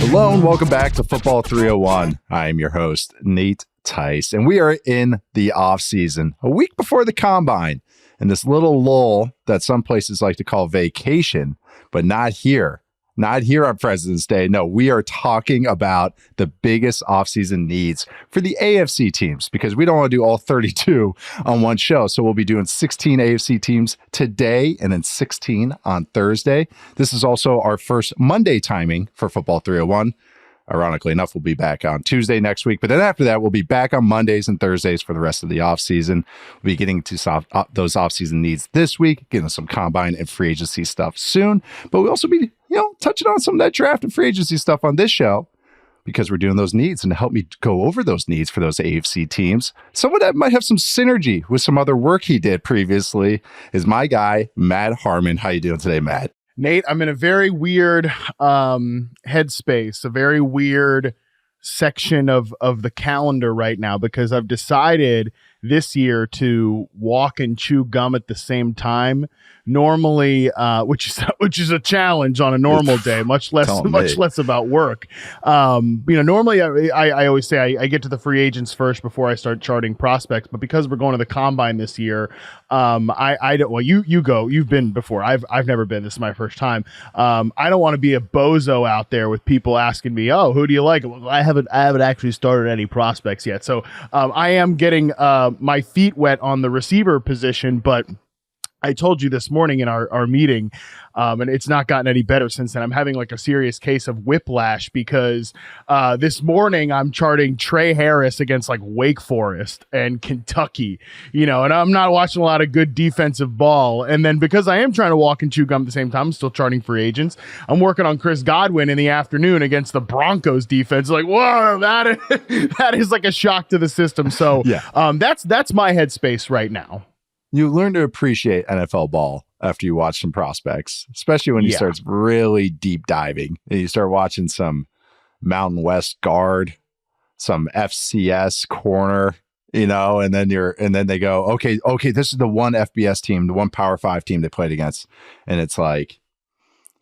Hello and welcome back to Football 301. I am your host, Nate Tice, and we are in the off season, a week before the combine, and this little lull that some places like to call vacation, but not here. Not here on President's Day. No, we are talking about the biggest offseason needs for the AFC teams because we don't want to do all 32 on one show. So we'll be doing 16 AFC teams today and then 16 on Thursday. This is also our first Monday timing for Football 301. Ironically enough, we'll be back on Tuesday next week. But then after that, we'll be back on Mondays and Thursdays for the rest of the offseason. We'll be getting to those offseason needs this week, getting some combine and free agency stuff soon. But we'll also be, touching on some of that draft and free agency stuff on this show because we're doing those needs. And to help me go over those needs for those AFC teams, someone that might have some synergy with some other work he did previously is my guy, Matt Harmon. How you doing today, Matt? Nate, I'm in a very weird headspace, a very weird section of the calendar right now because I've decided this year to walk and chew gum at the same time. Normally, which is a challenge on a normal day, much less about work. Normally I always say I get to the free agents first before I start charting prospects, but because we're going to the combine this year, I don't. Well, you go. You've been before. I've never been. This is my first time. I don't want to be a bozo out there with people asking me, "Oh, who do you like?" Well, I haven't actually started any prospects yet, so I am getting my feet wet on the receiver position, but I told you this morning in our meeting, and it's not gotten any better since then. I'm having like a serious case of whiplash because this morning I'm charting Trey Harris against like Wake Forest and Kentucky, and I'm not watching a lot of good defensive ball. And then because I am trying to walk and chew gum at the same time, I'm still charting free agents. I'm working on Chris Godwin in the afternoon against the Broncos defense. Like, whoa, that is like a shock to the system. So yeah. That's my headspace right now. You learn to appreciate NFL ball after you watch some prospects, especially when you start really deep diving and you start watching some Mountain West guard, some FCS corner, and then they go, okay, this is the one FBS team, the one Power 5 team they played against. And it's like,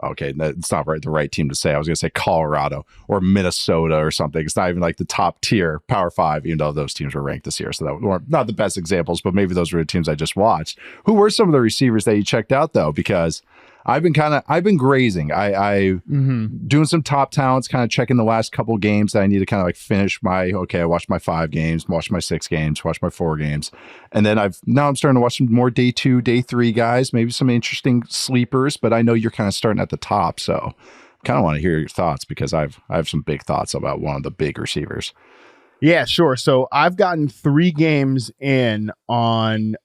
okay, it's not the right team to say. I was going to say Colorado or Minnesota or something. It's not even like the top tier Power 5, even though those teams were ranked this year. So that were not the best examples, but maybe those were the teams I just watched. Who were some of the receivers that you checked out though? Because I've been grazing. I doing some top talents, kind of checking the last couple games that I need to kind of like finish I watched my 5 games, watched my 6 games, watched my 4 games. And then I'm starting to watch some more day 2, day 3 guys, maybe some interesting sleepers, but I know you're kind of starting at the top. So I kind of want to hear your thoughts because I have some big thoughts about one of the big receivers. Yeah, sure. So I've gotten 3 games in on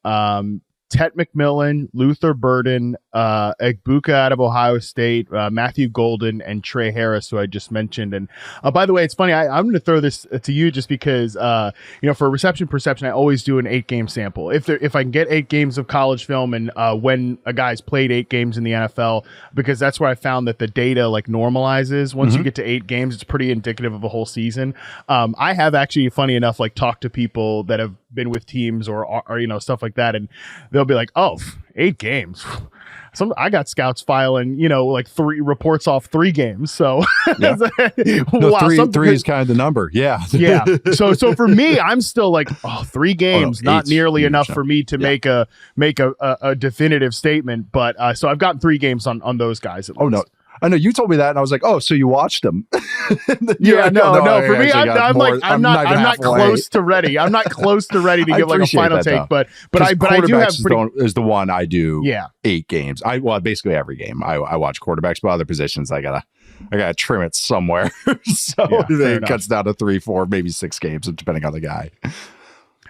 Tet McMillan, Luther Burden, Egbuka out of Ohio State, Matthew Golden, and Trey Harris, who I just mentioned. And by the way, it's funny. I'm going to throw this to you just because, for reception perception, I always do an 8-game sample. If I can get 8 games of college film and when a guy's played 8 games in the NFL, because that's where I found that the data like normalizes. Once you get to 8 games, it's pretty indicative of a whole season. I have actually, funny enough, like talked to people that have been with teams or stuff like that, and they'll be like, "Oh, 8 games." I got scouts filing, like 3 reports off 3 games. So yeah. wow, 3 is kind of the number. Yeah. Yeah. So for me, I'm still like, 3 games, not nearly enough for me to make a definitive statement. But so I've gotten 3 games on those guys. Oh, no. I know you told me that, and I was like, "Oh, so you watched them?" Yeah, no. For me, I'm not close to ready. I'm not close to ready to give like a final take. But I do have is the one I do. Yeah, 8 games. Basically every game. I watch quarterbacks, but other positions I gotta trim it somewhere. So it cuts down to 3, 4, maybe 6 games, depending on the guy.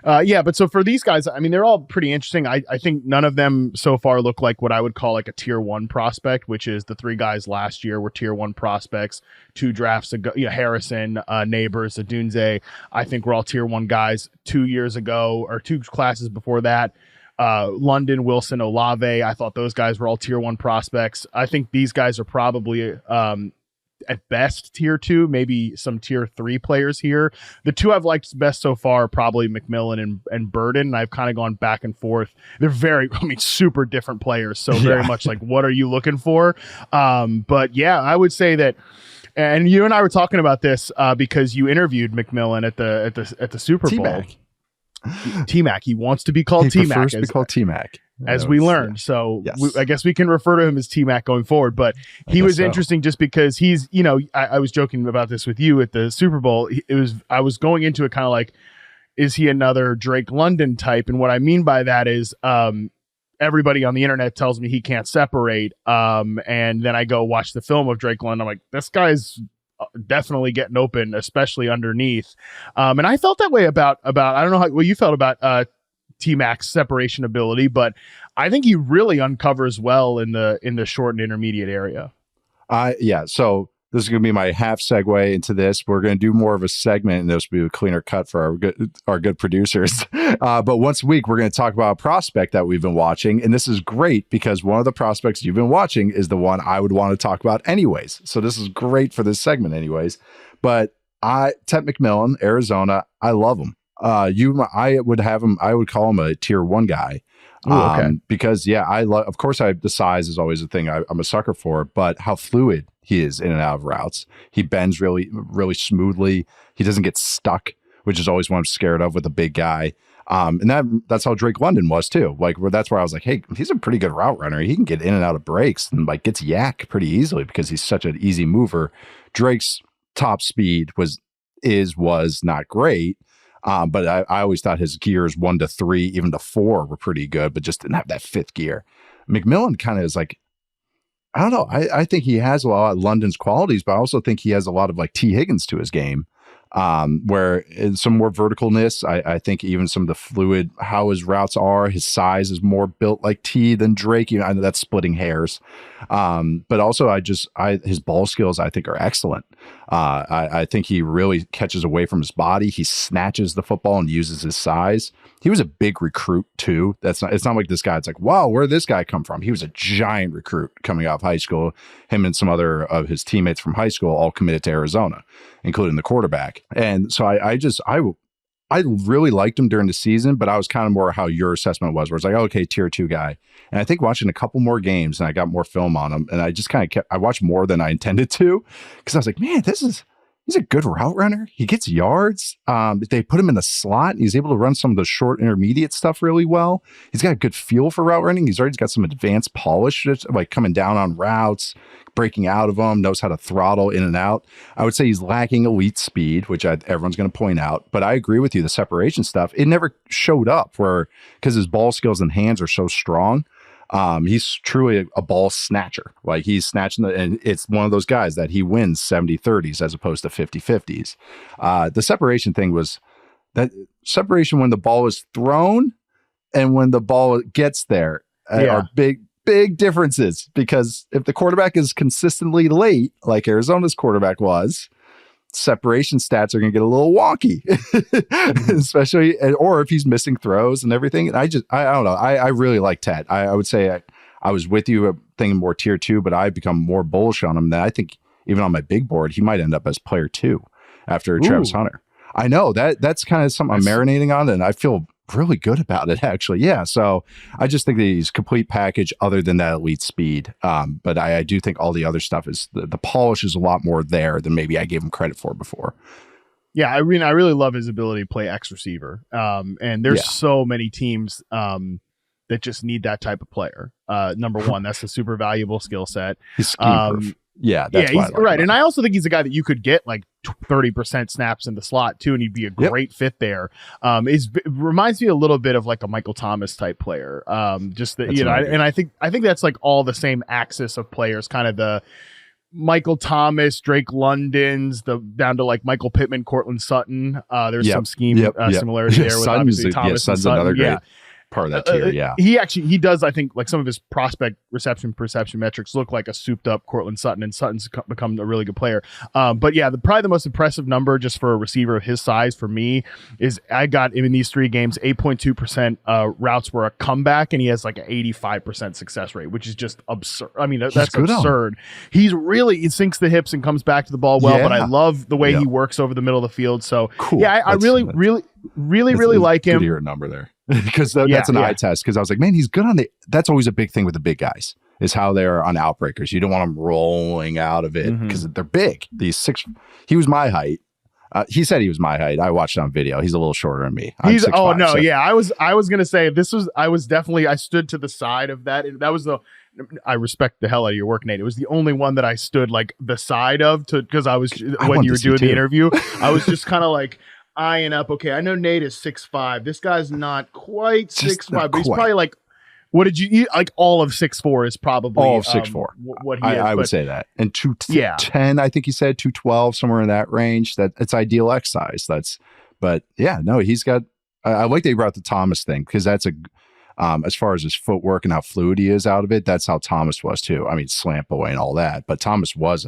But so for these guys, I mean, they're all pretty interesting. I think none of them so far look like what I would call like a tier 1 prospect, which is the 3 guys last year were tier 1 prospects. 2 drafts ago, Harrison, Neighbors, Adunze, I think we're all tier 1 guys 2 years ago or 2 classes before that. London, Wilson, Olave, I thought those guys were all tier 1 prospects. I think these guys are probably at best tier 2, maybe some tier 3 players here. The 2 I've liked best so far are probably McMillan and Burden. And I've kind of gone back and forth. They're super different players. So very much like, what are you looking for? But yeah, I would say that And you and I were talking about this because you interviewed McMillan at the Super Bowl. T-Mac. T-Mac. He wants to be called He T-Mac. prefers to be called T-Mac. As we learned. Yeah. So Yes. I guess we can refer to him as T-Mac going forward. But he was interesting just because he's, I was joking about this with you at the Super Bowl. I was going into it kind of like, is he another Drake London type? And what I mean by that is everybody on the internet tells me he can't separate. And then I go watch the film of Drake London. I'm like, this guy's definitely getting open, especially underneath. And I felt that way about I don't know what you felt about T-Mac's separation ability, but I think he really uncovers well in the short and intermediate area. Yeah. So this is going to be my half segue into this. We're going to do more of a segment, and this will be a cleaner cut for our good producers. But once a week, we're going to talk about a prospect that we've been watching. And this is great because one of the prospects you've been watching is the one I would want to talk about anyways. So this is great for this segment anyways. But Tet McMillan, Arizona, I love him. I would call him a tier 1 guy. Ooh, okay. Because of course the size is always a thing I'm a sucker for, but how fluid he is in and out of routes. He bends really, really smoothly. He doesn't get stuck, which is always what I'm scared of with a big guy. And that's how Drake London was too. Like that's where I was like, hey, he's a pretty good route runner. He can get in and out of breaks and like gets yak pretty easily because he's such an easy mover. Drake's top speed was not great. But I always thought his gears 1 to 3, even to 4 were pretty good, but just didn't have that 5th gear. McMillan kind of is like, I don't know. I think he has a lot of London's qualities, but I also think he has a lot of like T. Higgins to his game, where some more verticalness. I think even some of the fluid, how his routes are, his size is more built like T than Drake. I know that's splitting hairs. But also his ball skills, I think, are excellent. I think he really catches away from his body. He snatches the football and uses his size. He was a big recruit too. It's not like this guy. It's like, wow, where did this guy come from? He was a giant recruit coming out of high school. Him and some other of his teammates from high school all committed to Arizona, including the quarterback. And so I really liked him during the season, but I was kind of more how your assessment was, where it's like, oh, okay, tier 2 guy. And I think watching a couple more games and I got more film on him, and I just kind of I watched more than I intended to, because I was like, man, he's a good route runner. He gets yards. They put him in the slot. He's able to run some of the short intermediate stuff really well. He's got a good feel for route running. He's already got some advanced polish, like coming down on routes, breaking out of them, knows how to throttle in and out. I would say he's lacking elite speed, which everyone's going to point out. But I agree with you. The separation stuff, it never showed up because his ball skills and hands are so strong. He's truly a ball snatcher. Like he's snatching and it's one of those guys that he wins 70-30s as opposed to 50-50s. The separation thing was that separation when the ball is thrown and when the ball gets there are big differences, because if the quarterback is consistently late, like Arizona's quarterback was, separation stats are going to get a little wonky, especially, or if he's missing throws and everything. And I don't know. I really like Tet. I would say I was with you thinking more tier 2, but I've become more bullish on him. That I think even on my big board, he might end up as player 2 after Travis Hunter. I know that's kind of something I'm marinating on, and I feel really good about it, actually. Yeah. So I just think that he's complete package other than that elite speed. But I do think all the other stuff is the polish is a lot more there than maybe I gave him credit for before. Yeah. I mean, I really love his ability to play X receiver. And there's so many teams that just need that type of player. Number one, that's a super valuable skill set. He's scheme proof. Yeah, that's he's right. And I also think he's a guy that you could get like 30% snaps in the slot too, and he'd be a great fit there. It reminds me a little bit of like a Michael Thomas type player. Just that, and I think that's like all the same axis of players, kind of the Michael Thomas, Drake London's, down to like Michael Pittman, Cortland Sutton. There's some scheme similarity there with obviously Thomas and Sutton. Another great part of that tier. He does, I think, like some of his prospect reception perception metrics look like a souped up Cortland Sutton, and Sutton's become a really good player. But yeah, probably the most impressive number just for a receiver of his size for me is I got him in these 3 games, 8.2% routes were a comeback, and he has like an 85% success rate, which is just absurd. I mean, that's absurd. He sinks the hips and comes back to the ball well, but I love the way he works over the middle of the field. So cool. Yeah, I really like him. Good to hear a number there. Because that's an eye test. Because I was like, man, he's good on that's always a big thing with the big guys. is how they are on outbreakers. You don't want them rolling out of it because they're big. He was my height. He said he was my height. I watched it on video. He's a little shorter than me. I'm 6'5", yeah. I was gonna say I stood to the side of that. That was I respect the hell out of your work, Nate. It was the only one that I stood like the side of because when you were doing the interview, I was just kind of like eyeing up. Okay, I know Nate is 6'5". This guy's not quite 6'5", but he's probably like. What did you eat? Like all of 6'4" is probably all of 6'4". What he is. I would say that. And 210, I think he said 212, somewhere in that range. That it's ideal X size. But yeah, no, he's got. I like that he brought the Thomas thing because that's as far as his footwork and how fluid he is out of it. That's how Thomas was too. I mean, slant boy and all that, but Thomas was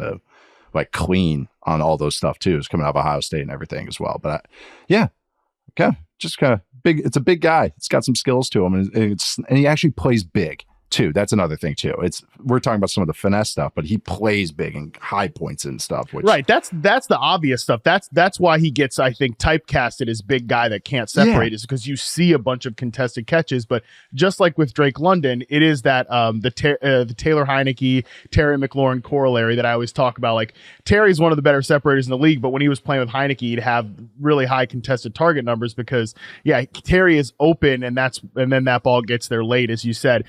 clean on all those stuff too. It's coming out of Ohio State and everything as well. But okay, just kind of big. It's a big guy. It's got some skills to him, and he actually plays big too. That's another thing too. We're talking about some of the finesse stuff, but he plays big and high points and stuff. Right. That's the obvious stuff. That's why he gets, I think, typecasted as big guy that can't separate, is because you see a bunch of contested catches. But just like with Drake London, it is that the Taylor Heineke, Terry McLaurin corollary that I always talk about. Like Terry's one of the better separators in the league, but when he was playing with Heineke, he'd have really high contested target numbers because Terry is open, and then that ball gets there late, as you said.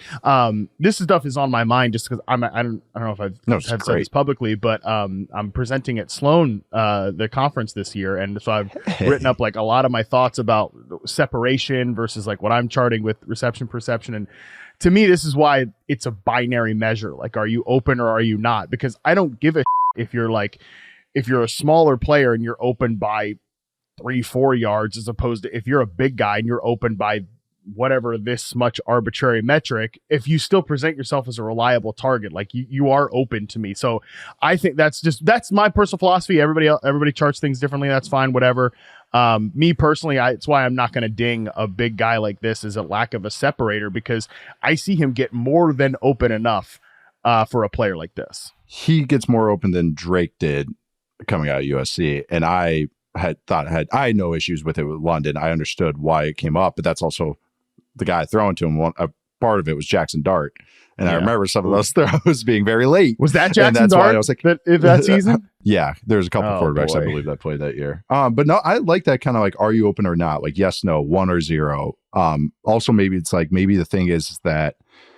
This stuff is on my mind just because I don't know if I've said this publicly, but I'm presenting at Sloan the conference this year, and so I've written up like a lot of my thoughts about separation versus like what I'm charting with reception perception. And to me, this is why it's a binary measure. Like, are you open or are you not? Because I don't give a if you're a smaller player and you're open by 3-4 yards as opposed to if you're a big guy and you're open by whatever this much arbitrary metric. If you still present yourself as a reliable target, like you are open to me. So I think that's my personal philosophy. Everybody charts things differently. That's fine. Whatever. Me personally, it's why I'm not going to ding a big guy like this as a lack of a separator, because I see him get more than open enough for a player like this. He gets more open than Drake did coming out of USC. And I had no issues with it with London. I understood why it came up, but that's also the guy throwing to him. A part of it was Jackson Dart. And I remember some of those throws being very late. Was that Jackson Dart? I was like, that season? Yeah, there's a couple quarterbacks, I believe, that played that year. But no, I like that kind of like, are you open or not? Like, yes, no, 1 or 0. Also, maybe it's like, maybe the thing is that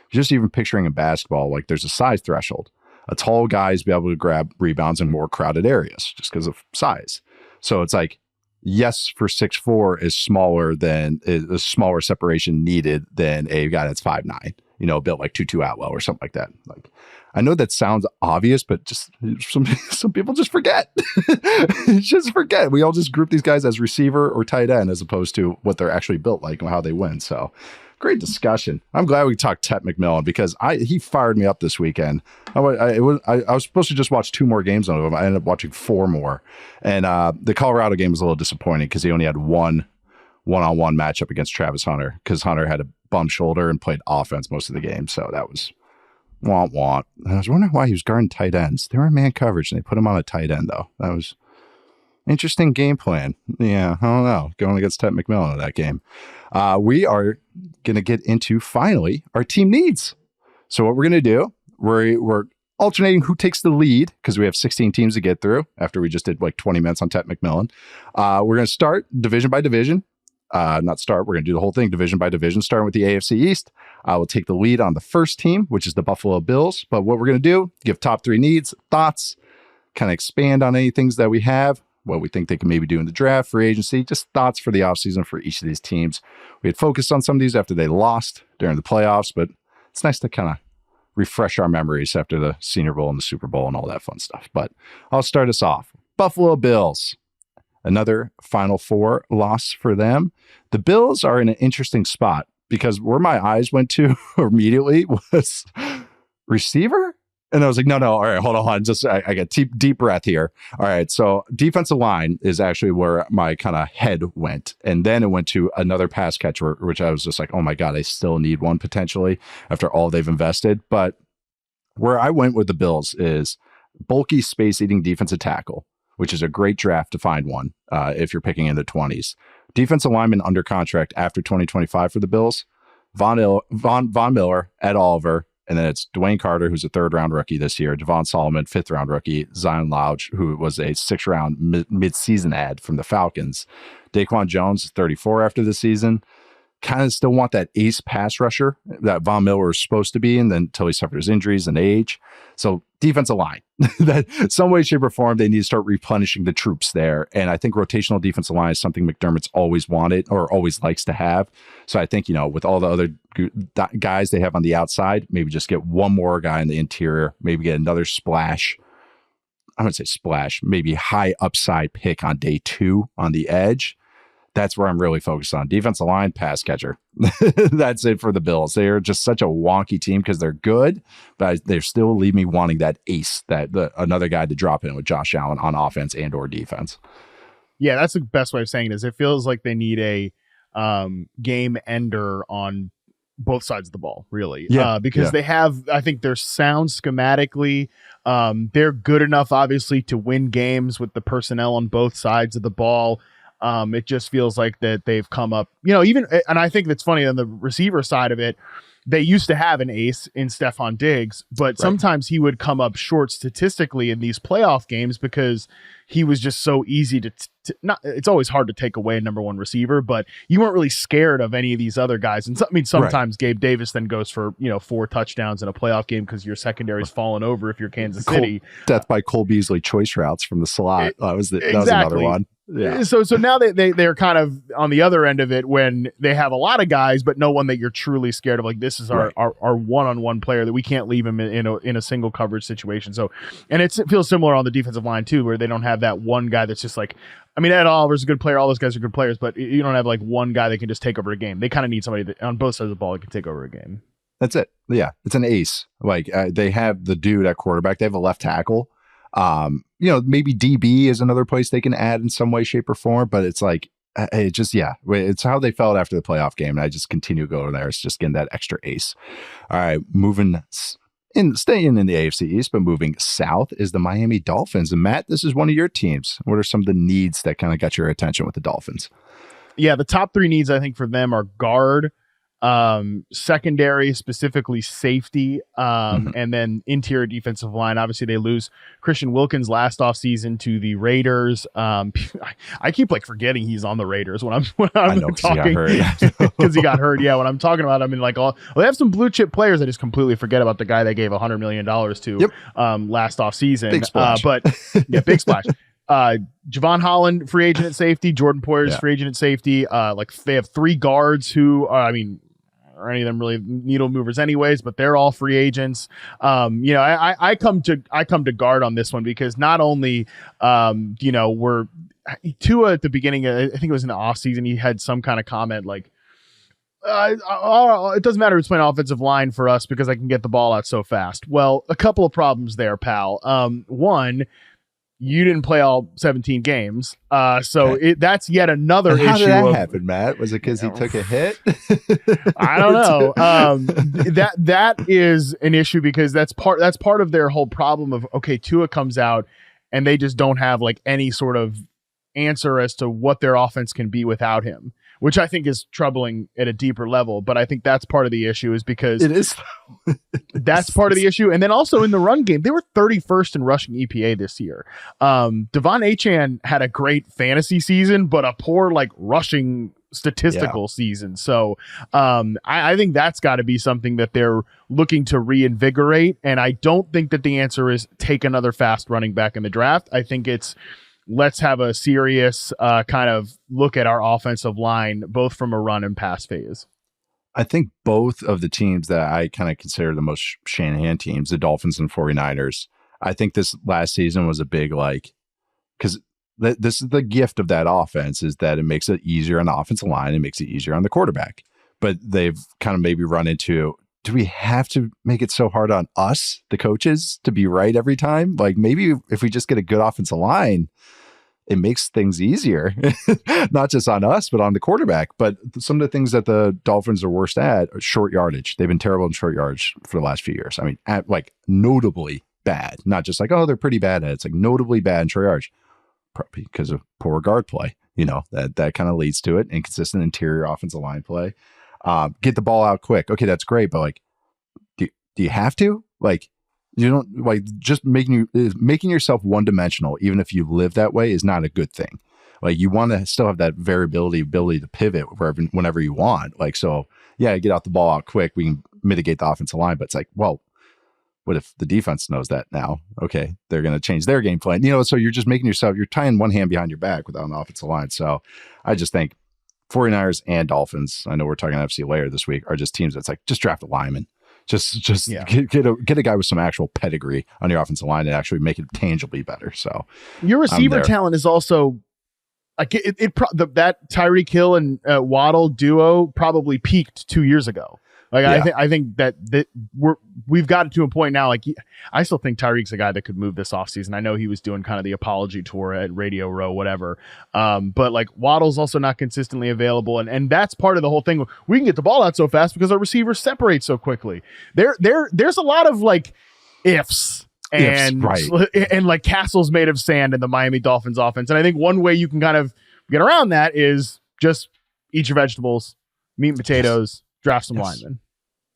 just even picturing in basketball, like there's a size threshold. A tall guy's be able to grab rebounds in more crowded areas just because of size. So it's like, yes, for 6'4" is a smaller separation needed than a guy that's 5'9", built like Tutu Atwell or something like that. Like, I know that sounds obvious, but just some people just forget. Just forget. We all just group these guys as receiver or tight end as opposed to what they're actually built like and how they win. So great discussion. I'm glad we talked Tet McMillan because he fired me up this weekend. I was supposed to just watch 2 more games on him. I ended up watching 4 more. And the Colorado game was a little disappointing because he only had one one-on-one matchup against Travis Hunter because Hunter had a bum shoulder and played offense most of the game. So that was want. And I was wondering why he was guarding tight ends. They were in man coverage and they put him on a tight end though. That was interesting game plan. Yeah, I don't know. Going against Tet McMillan in that game. We are going to get into, finally, our team needs. So what we're going to do, we're alternating who takes the lead because we have 16 teams to get through after we just did like 20 minutes on Tet McMillan. We're going to start division by division. We're going to do the whole thing division by division, starting with the AFC East. I will take the lead on the first team, which is the Buffalo Bills. But what we're going to do, give top 3 needs, thoughts, kind of expand on any things that we have, what we think they can maybe do in the draft, free agency, just thoughts for the offseason for each of these teams. We had focused on some of these after they lost during the playoffs, but it's nice to kind of refresh our memories after the Senior Bowl and the Super Bowl and all that fun stuff. But I'll start us off. Buffalo Bills. Another Final Four loss for them. The Bills are in an interesting spot because where my eyes went to immediately was receiver. And I was like, no. All right, hold on. Just I got deep breath here. All right. So defensive line is actually where my kind of head went. And then it went to another pass catcher, which I was just like, oh my God, I still need one potentially after all they've invested. But where I went with the Bills is bulky space eating defensive tackle, which is a great draft to find one if you're picking in the 20s. Defensive lineman under contract after 2025 for the Bills. Von Miller, Ed Oliver, And then it's Dwayne Carter, who's a 3rd-round rookie this year, Devon Solomon, 5th-round rookie, Zion Louch, who was a 6th-round mid-season ad from the Falcons. Daquan Jones is 34 after the season. Kind of still want that ace pass rusher that Von Miller was supposed to be, and then until he suffered his injuries and age. So defensive line, that some way, shape, or form, they need to start replenishing the troops there. And I think rotational defensive line is something McDermott's always wanted or always likes to have. So I think, with all the other guys they have on the outside, maybe just get one more guy in the interior, maybe get another splash. I wouldn't say splash, maybe high upside pick on day 2 on the edge. That's where I'm really focused on. Defensive line, pass catcher. That's it for the Bills. They're just such a wonky team because they're good, but they still leave me wanting that ace, another guy to drop in with Josh Allen on offense and or defense. Yeah, that's the best way of saying it. Is it feels like they need a game ender on both sides of the ball, really. Because they have, I think they're sound schematically. They're good enough, obviously, to win games with the personnel on both sides of the ball. It just feels like that they've come up, even, and I think that's funny on the receiver side of it. They used to have an ace in Stephon Diggs, but sometimes he would come up short statistically in these playoff games because he was just so easy to not. It's always hard to take away a number 1 receiver, but you weren't really scared of any of these other guys. And sometimes Gabe Davis then goes for 4 touchdowns in a playoff game because your secondary's fallen over if you're Kansas City. Death by Cole Beasley choice routes from the slot. That was another one. Yeah. So now they're kind of on the other end of it when they have a lot of guys, but no one that you're truly scared of. Like, this is our one-on-one player that we can't leave him in a single coverage situation. So, and it feels similar on the defensive line too, where they don't have that one guy that's just like, I mean, Ed Oliver's a good player. All those guys are good players, but you don't have like one guy that can just take over a game. They kind of need somebody that, on both sides of the ball that can take over a game. That's it. Yeah. It's an ace. Like they have the dude at quarterback. They have a left tackle. Maybe DB is another place they can add in some way, shape, or form, but it's like, it's how they felt after the playoff game. And I just continue going there. It's just getting that extra ace. All right. Staying in the AFC East, but moving south is the Miami Dolphins. And Matt, this is one of your teams. What are some of the needs that kind of got your attention with the Dolphins? Yeah. The top 3 needs, I think, for them are guard, secondary, specifically safety, and then interior defensive line. Obviously, they lose Christian Wilkins last offseason to the Raiders. I keep forgetting he's on the Raiders when I'm talking because he got hurt. Yeah, when I'm talking about him, they have some blue chip players. I just completely forget about the guy they gave $100 million to last offseason. Big splash. Big splash. Javon Holland, free agent at safety. Jordan Poyer's free agent at safety. They have 3 guards who, or any of them really needle movers anyways, but they're all free agents. I come to guard on this one because not only, we're Tua at the beginning, I think it was in the off season, he had some kind of comment like, it doesn't matter if it's playing offensive line for us because I can get the ball out so fast. Well, a couple of problems there, pal. One, you didn't play all 17 games. That's yet another issue. How did that happen, Matt? Was it because he took a hit? I don't know. That is an issue because that's part of their whole problem of, okay, Tua comes out and they just don't have any sort of answer as to what their offense can be without him, which I think is troubling at a deeper level. But I think that's part of the issue is because it is. That's part of the issue. And then also in the run game, they were 31st in rushing EPA this year. Devon Achane had a great fantasy season, but a poor rushing statistical season. So I think that's got to be something that they're looking to reinvigorate. And I don't think that the answer is take another fast running back in the draft. I think it's let's have a serious kind of look at our offensive line, both from a run and pass phase. I think both of the teams that I kind of consider the most Shanahan teams, the Dolphins and 49ers, I think this last season was a big because this is the gift of that offense is that it makes it easier on the offensive line. It makes it easier on the quarterback. But they've kind of maybe run into, do we have to make it so hard on us, the coaches, to be right every time? Maybe if we just get a good offensive line, it makes things easier, not just on us, but on the quarterback. But some of the things that the Dolphins are worst at are short yardage. They've been terrible in short yardage for the last few years. I mean, notably bad, not just they're pretty bad at it. It's notably bad in short yardage, probably because of poor guard play. That kind of leads to it. Inconsistent interior offensive line play. Get the ball out quick. Okay, that's great. But do you have to? Like, you don't like just making yourself one dimensional, even if you live that way, is not a good thing. Like, you want to still have that ability to pivot whenever you want. Like, so yeah, get out the ball out quick. We can mitigate the offensive line, but it's like, well, what if the defense knows that now? Okay, they're going to change their game plan. So you're just you're tying one hand behind your back without an offensive line. So I just think 49ers and Dolphins, I know we're talking NFC later this week, are just teams that's like, just draft a lineman. Just get a guy with some actual pedigree on your offensive line and actually make it tangibly better. So your receiver talent is also like that Tyreek Hill and Waddle duo probably peaked 2 years ago. Like, I think that we've gotten to a point now. Like, I still think Tyreek's a guy that could move this offseason. I know he was doing kind of the apology tour at Radio Row, whatever. But like, Waddle's also not consistently available, and that's part of the whole thing. We can get the ball out so fast because our receivers separate so quickly. There's a lot of like ifs. And like castles made of sand in the Miami Dolphins offense. And I think one way you can kind of get around that is just eat your vegetables, meat and potatoes, draft some linemen.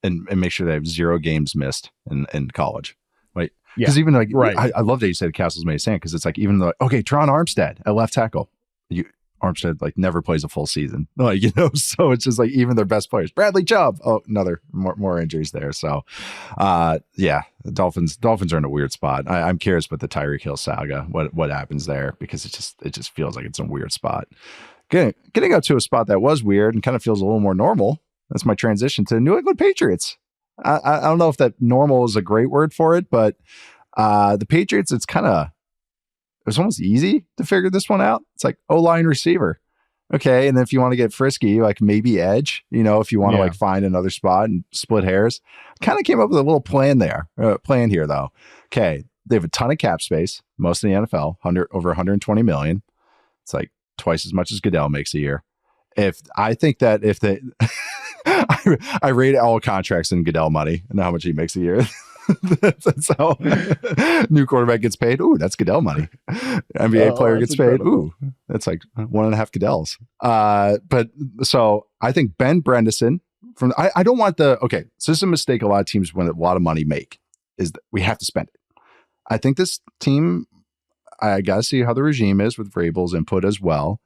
And make sure they have 0 games missed in college. Right. Because even like, I love that you said castles made of sand, because it's like, even though, okay, Teron Armstead at left tackle. Armstead like never plays a full season, like, so it's just like even their best players. Bradley Chubb, another more injuries there. So, the Dolphins are in a weird spot. I'm curious with the Tyreek Hill saga, what happens there, because it just feels like it's a weird spot. Getting up to a spot that was weird and kind of feels a little more normal. That's my transition to New England Patriots. I don't know if that normal is a great word for it, but the Patriots, it was almost easy to figure this one out. It's like O-line receiver. Okay. And then if you want to get frisky, like maybe edge, if you want to like find another spot and split hairs, kind of came up with a little plan here though. Okay. They have a ton of cap space, most in the NFL, over 120 million. It's like twice as much as Goodell makes a year. I rate all contracts in Goodell money and how much he makes a year. That's how new quarterback gets paid. Ooh, that's Goodell money. NBA player gets paid. Ooh, that's like 1.5 Goodells. But so I think Ben Bredesen I don't want so this is a mistake a lot of teams when a lot of money make, is that we have to spend it. I think this team, I got to see how the regime is with Vrabel's input as well.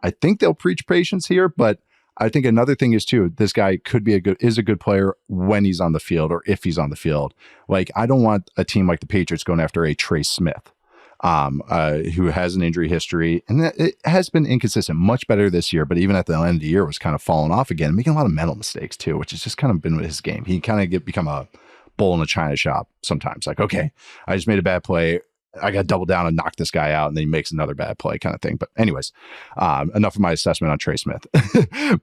I think they'll preach patience here, but I think another thing is too, this guy is a good player when he's on the field, or if he's on the field. Like, I don't want a team like the Patriots going after a Trey Smith, who has an injury history, and it has been inconsistent, much better this year, but even at the end of the year was kind of falling off again, making a lot of mental mistakes too, which has just kind of been with his game. He kind of become a bull in a china shop sometimes. Like, okay, I just made a bad play, I got to double down and knock this guy out, and then he makes another bad play kind of thing. But anyways, enough of my assessment on Trey Smith.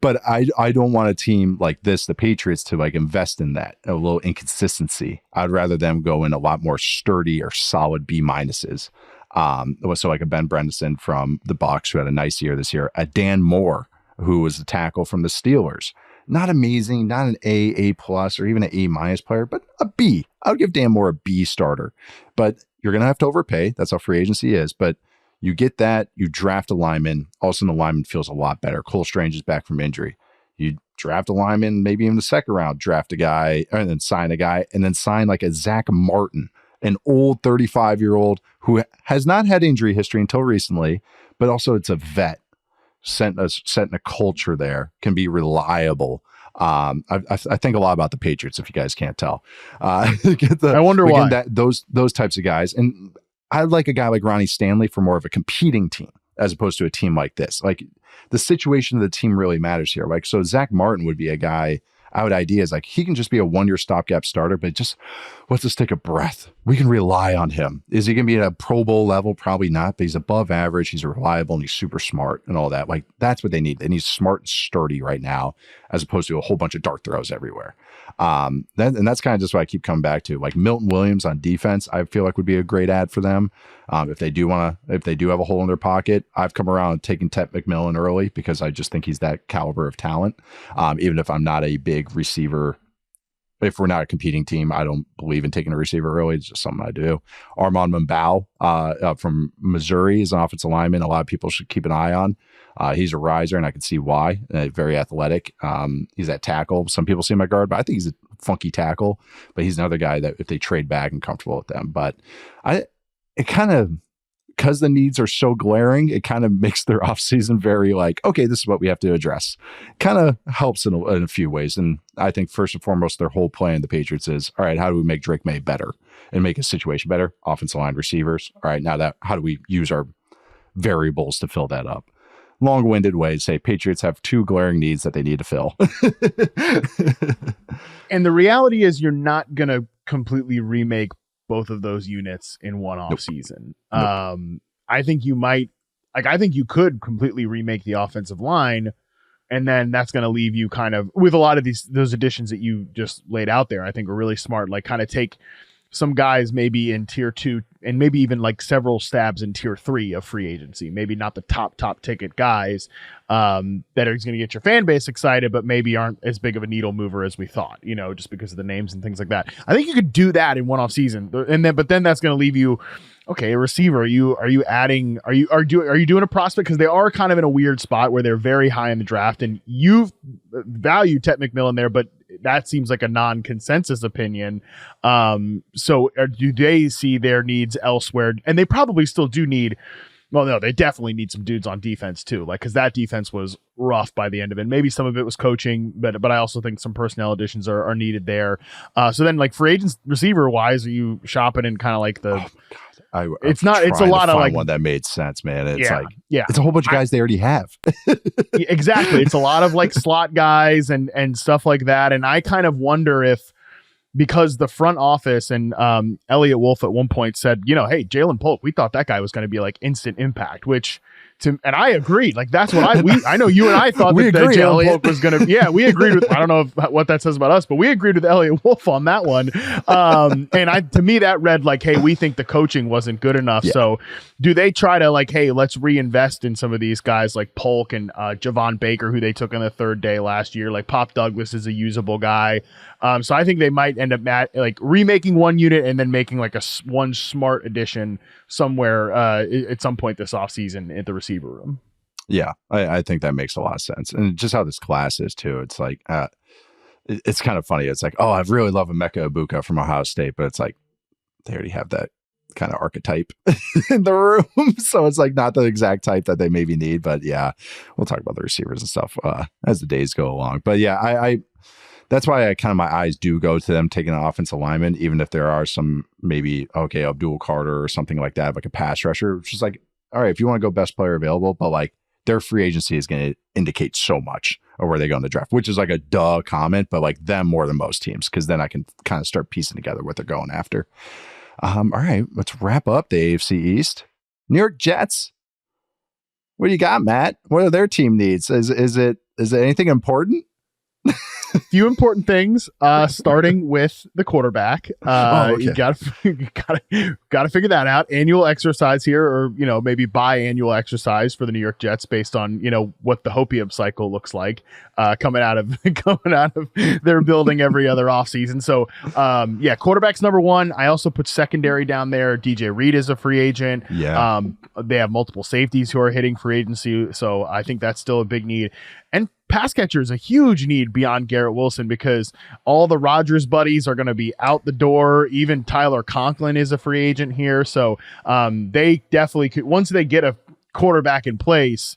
But I don't want a team like this, the Patriots, to like invest in that, a little inconsistency. I'd rather them go in a lot more sturdy or solid B minuses. So like a Ben Bredesen from the Bucs, who had a nice year this year, a Dan Moore, who was the tackle from the Steelers. Not amazing, not an A plus, or even an A minus player, but a B. I would give Dan Moore a B starter. But you're going to have to overpay. That's how free agency is. But you get that, you draft a lineman. All of a sudden, the lineman feels a lot better. Cole Strange is back from injury. You draft a lineman, maybe in the second round, draft a guy, and then sign a guy, and then sign like a Zach Martin, an old 35-year-old who has not had injury history until recently, but also it's a vet, setting a culture there, can be reliable. I think a lot about the Patriots, if you guys can't tell. I wonder why. Those types of guys. And I'd like a guy like Ronnie Stanley for more of a competing team, as opposed to a team like this. Like, the situation of the team really matters here. Like, so Zach Martin would be a guy I would idea is like, he can just be a 1-year stopgap starter, but just let's take a breath. We can rely on him. Is he going to be at a Pro Bowl level? Probably not, but he's above average. He's reliable and he's super smart and all that. Like, that's what they need. They need smart and sturdy right now, as opposed to a whole bunch of dart throws everywhere. And that's kind of just what I keep coming back to. Like, Milton Williams on defense, I feel like would be a great ad for them. If they do have a hole in their pocket, I've come around taking Tet McMillan early because I just think he's that caliber of talent. Even if I'm not a big receiver, if we're not a competing team, I don't believe in taking a receiver early. It's just something I do. Armand Mambao from Missouri is an offensive lineman. A lot of people should keep an eye on. He's a riser, and I can see why. Very athletic. He's at tackle. Some people see him at guard, but I think he's a funky tackle, but he's another guy that if they trade back and comfortable with them. But it kind of, because the needs are so glaring, it kind of makes their offseason very like, okay, this is what we have to address. Kind of helps in a few ways. And I think first and foremost, their whole plan, the Patriots, is, all right, how do we make Drake May better and make his situation better? Offensive line, receivers. All right, now how do we use our variables to fill that up? Long-winded way to say Patriots have two glaring needs that they need to fill. And the reality is you're not going to completely remake both of those units in one off season. Nope. I think you could completely remake the offensive line, and then that's going to leave you kind of with a lot of those additions that you just laid out there. I think are really smart, like kind of take some guys maybe in tier 2 and maybe even like several stabs in tier 3 of free agency, maybe not the top ticket guys that are going to get your fan base excited, but maybe aren't as big of a needle mover as we thought, just because of the names and things like that. I think you could do that in one off season, but then that's going to leave you, okay, a receiver. Are you doing a prospect? Because they are kind of in a weird spot where they're very high in the draft, and you've valued Tet McMillan there, but that seems like a non-consensus opinion. So do they see their needs elsewhere? And they probably still do need, well, no, they definitely need some dudes on defense too. Like, cause that defense was rough by the end of it. Maybe some of it was coaching, but I also think some personnel additions are needed there. So then like free agents receiver wise, are you shopping in kind of like the, it's a lot of like one that made sense, man. It's it's a whole bunch of guys they already have. Exactly. It's a lot of like slot guys and stuff like that. And I kind of wonder if, because the front office and Elliot Wolf at one point said, hey, Jalen Polk, we thought that guy was going to be like instant impact, and I agreed. Like, that's what I know you and I thought that Jalen Polk was going to, we agreed with, I don't know what that says about us, but we agreed with Elliot Wolf on that one. And to me that read like, hey, we think the coaching wasn't good enough. Yeah. So do they try to like, hey, let's reinvest in some of these guys like Polk and Javon Baker, who they took on the third day last year? Like Pop Douglas is a usable guy. So I think they might end up like remaking one unit and then making like one smart addition somewhere at some point this offseason at the receiver room. Yeah, I think that makes a lot of sense. And just how this class is too. It's like, it's kind of funny. It's like, oh, I really love Emeka Egbuka from Ohio State, but it's like, they already have that kind of archetype in the room. So it's like not the exact type that they maybe need, but yeah, we'll talk about the receivers and stuff as the days go along. But yeah, I that's why my eyes do go to them taking an offensive lineman, even if there are some maybe, okay, Abdul Carter or something like that, like a pass rusher, which is like, all right, if you want to go best player available, but like their free agency is going to indicate so much of where they go in the draft, which is like a duh comment, but like them more than most teams, because then I can kind of start piecing together what they're going after. All right, let's wrap up the AFC East. New York Jets. What do you got, Matt? What are their team needs? Is it anything important? Few important things, starting with the quarterback. Okay. You gotta figure that out. Annual exercise here, or maybe biannual exercise for the New York Jets based on what the Hopium cycle looks like coming out of their building every other offseason. So quarterback's number one. I also put secondary down there. DJ Reed is a free agent. Yeah. They have multiple safeties who are hitting free agency, so I think that's still a big need. And pass catcher is a huge need beyond Garrett Wilson, because all the Rodgers buddies are going to be out the door. Even Tyler Conklin is a free agent here. So they definitely could, once they get a quarterback in place.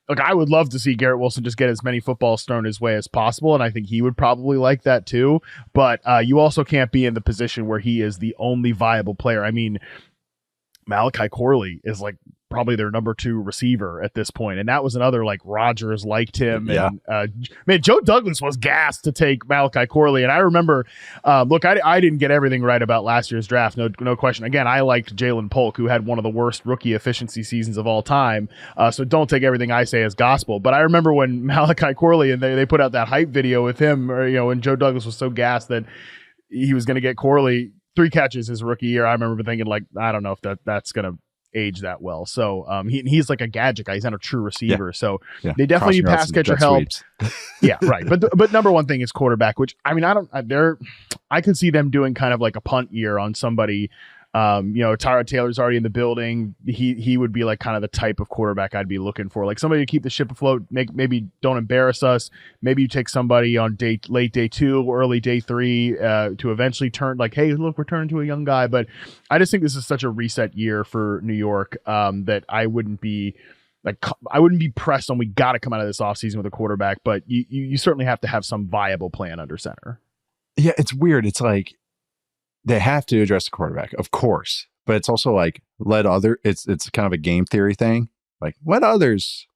Look, I would love to see Garrett Wilson just get as many footballs thrown his way as possible, and I think he would probably like that too. But you also can't be in the position where he is the only viable player. I mean, Malachi Corley is like probably their number 2 receiver at this point. And that was another, like, Rodgers liked him. Yeah. And man, Joe Douglas was gassed to take Malachi Corley. And I remember, look, I didn't get everything right about last year's draft. No question. Again, I liked Jalen Polk, who had one of the worst rookie efficiency seasons of all time. So don't take everything I say as gospel. But I remember when Malachi Corley, and they put out that hype video with him, or, when Joe Douglas was so gassed that he was going to get Corley 3 catches his rookie year. I remember thinking, like, I don't know if that's going to age that well. So he's like a gadget guy. He's not a true receiver. Yeah. So they definitely need pass catcher help. Yeah, right. But number one thing is quarterback, which I mean, I could see them doing kind of like a punt year on somebody Tyrod Taylor's already in the building. He would be like kind of the type of quarterback I'd be looking for, like somebody to keep the ship afloat. Maybe don't embarrass us. Maybe you take somebody on late day 2 or early day 3 to eventually turn like, hey, look, we're turning to a young guy. But I just think this is such a reset year for New York that I wouldn't be pressed on. We got to come out of this offseason with a quarterback, but you certainly have to have some viable plan under center. Yeah, it's weird. It's like they have to address the quarterback, of course, but it's also like it's kind of a game theory thing. Like let others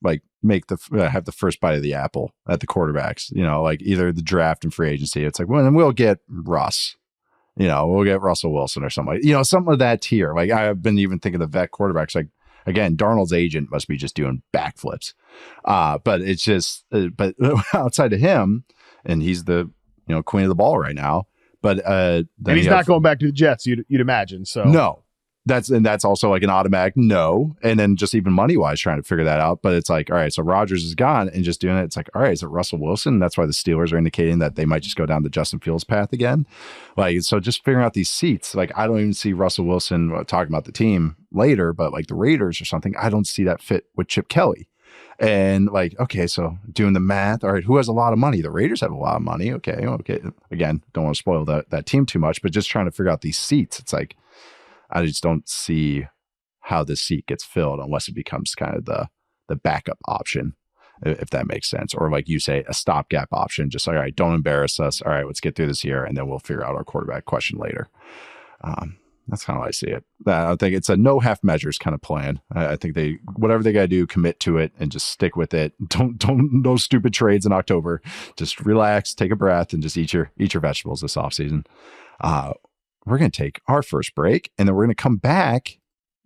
like have the first bite of the apple at the quarterbacks, like either the draft and free agency. It's like, well, then we'll get Russ, we'll get Russell Wilson or something, something of that tier. Like I've been even thinking the vet quarterbacks, like again, Darnold's agent must be just doing backflips. But it's just, but outside of him, and he's the, queen of the ball right now. But and he's not going back to the Jets, you'd imagine. So no, that's also like an automatic no. And then just even money wise, trying to figure that out. But it's like, all right, so Rodgers is gone, and just doing it. It's like, all right, is it Russell Wilson? That's why the Steelers are indicating that they might just go down the Justin Fields path again. Like, so just figuring out these seats. Like, I don't even see Russell Wilson talking about the team later, but like the Raiders or something, I don't see that fit with Chip Kelly. And like, okay, so doing the math, all right, who has a lot of money? The Raiders have a lot of money. Okay. Again, don't want to spoil that team too much, but just trying to figure out these seats. It's like, I just don't see how this seat gets filled unless it becomes kind of the backup option, if that makes sense. Or like you say, a stopgap option, just like, all right, don't embarrass us. All right, let's get through this year, and then we'll figure out our quarterback question later. That's kind of how I see it. I think it's a no half measures kind of plan. I think whatever they got to do, commit to it and just stick with it. Don't no stupid trades in October. Just relax, take a breath, and just eat your vegetables this offseason. We're going to take our first break, and then we're going to come back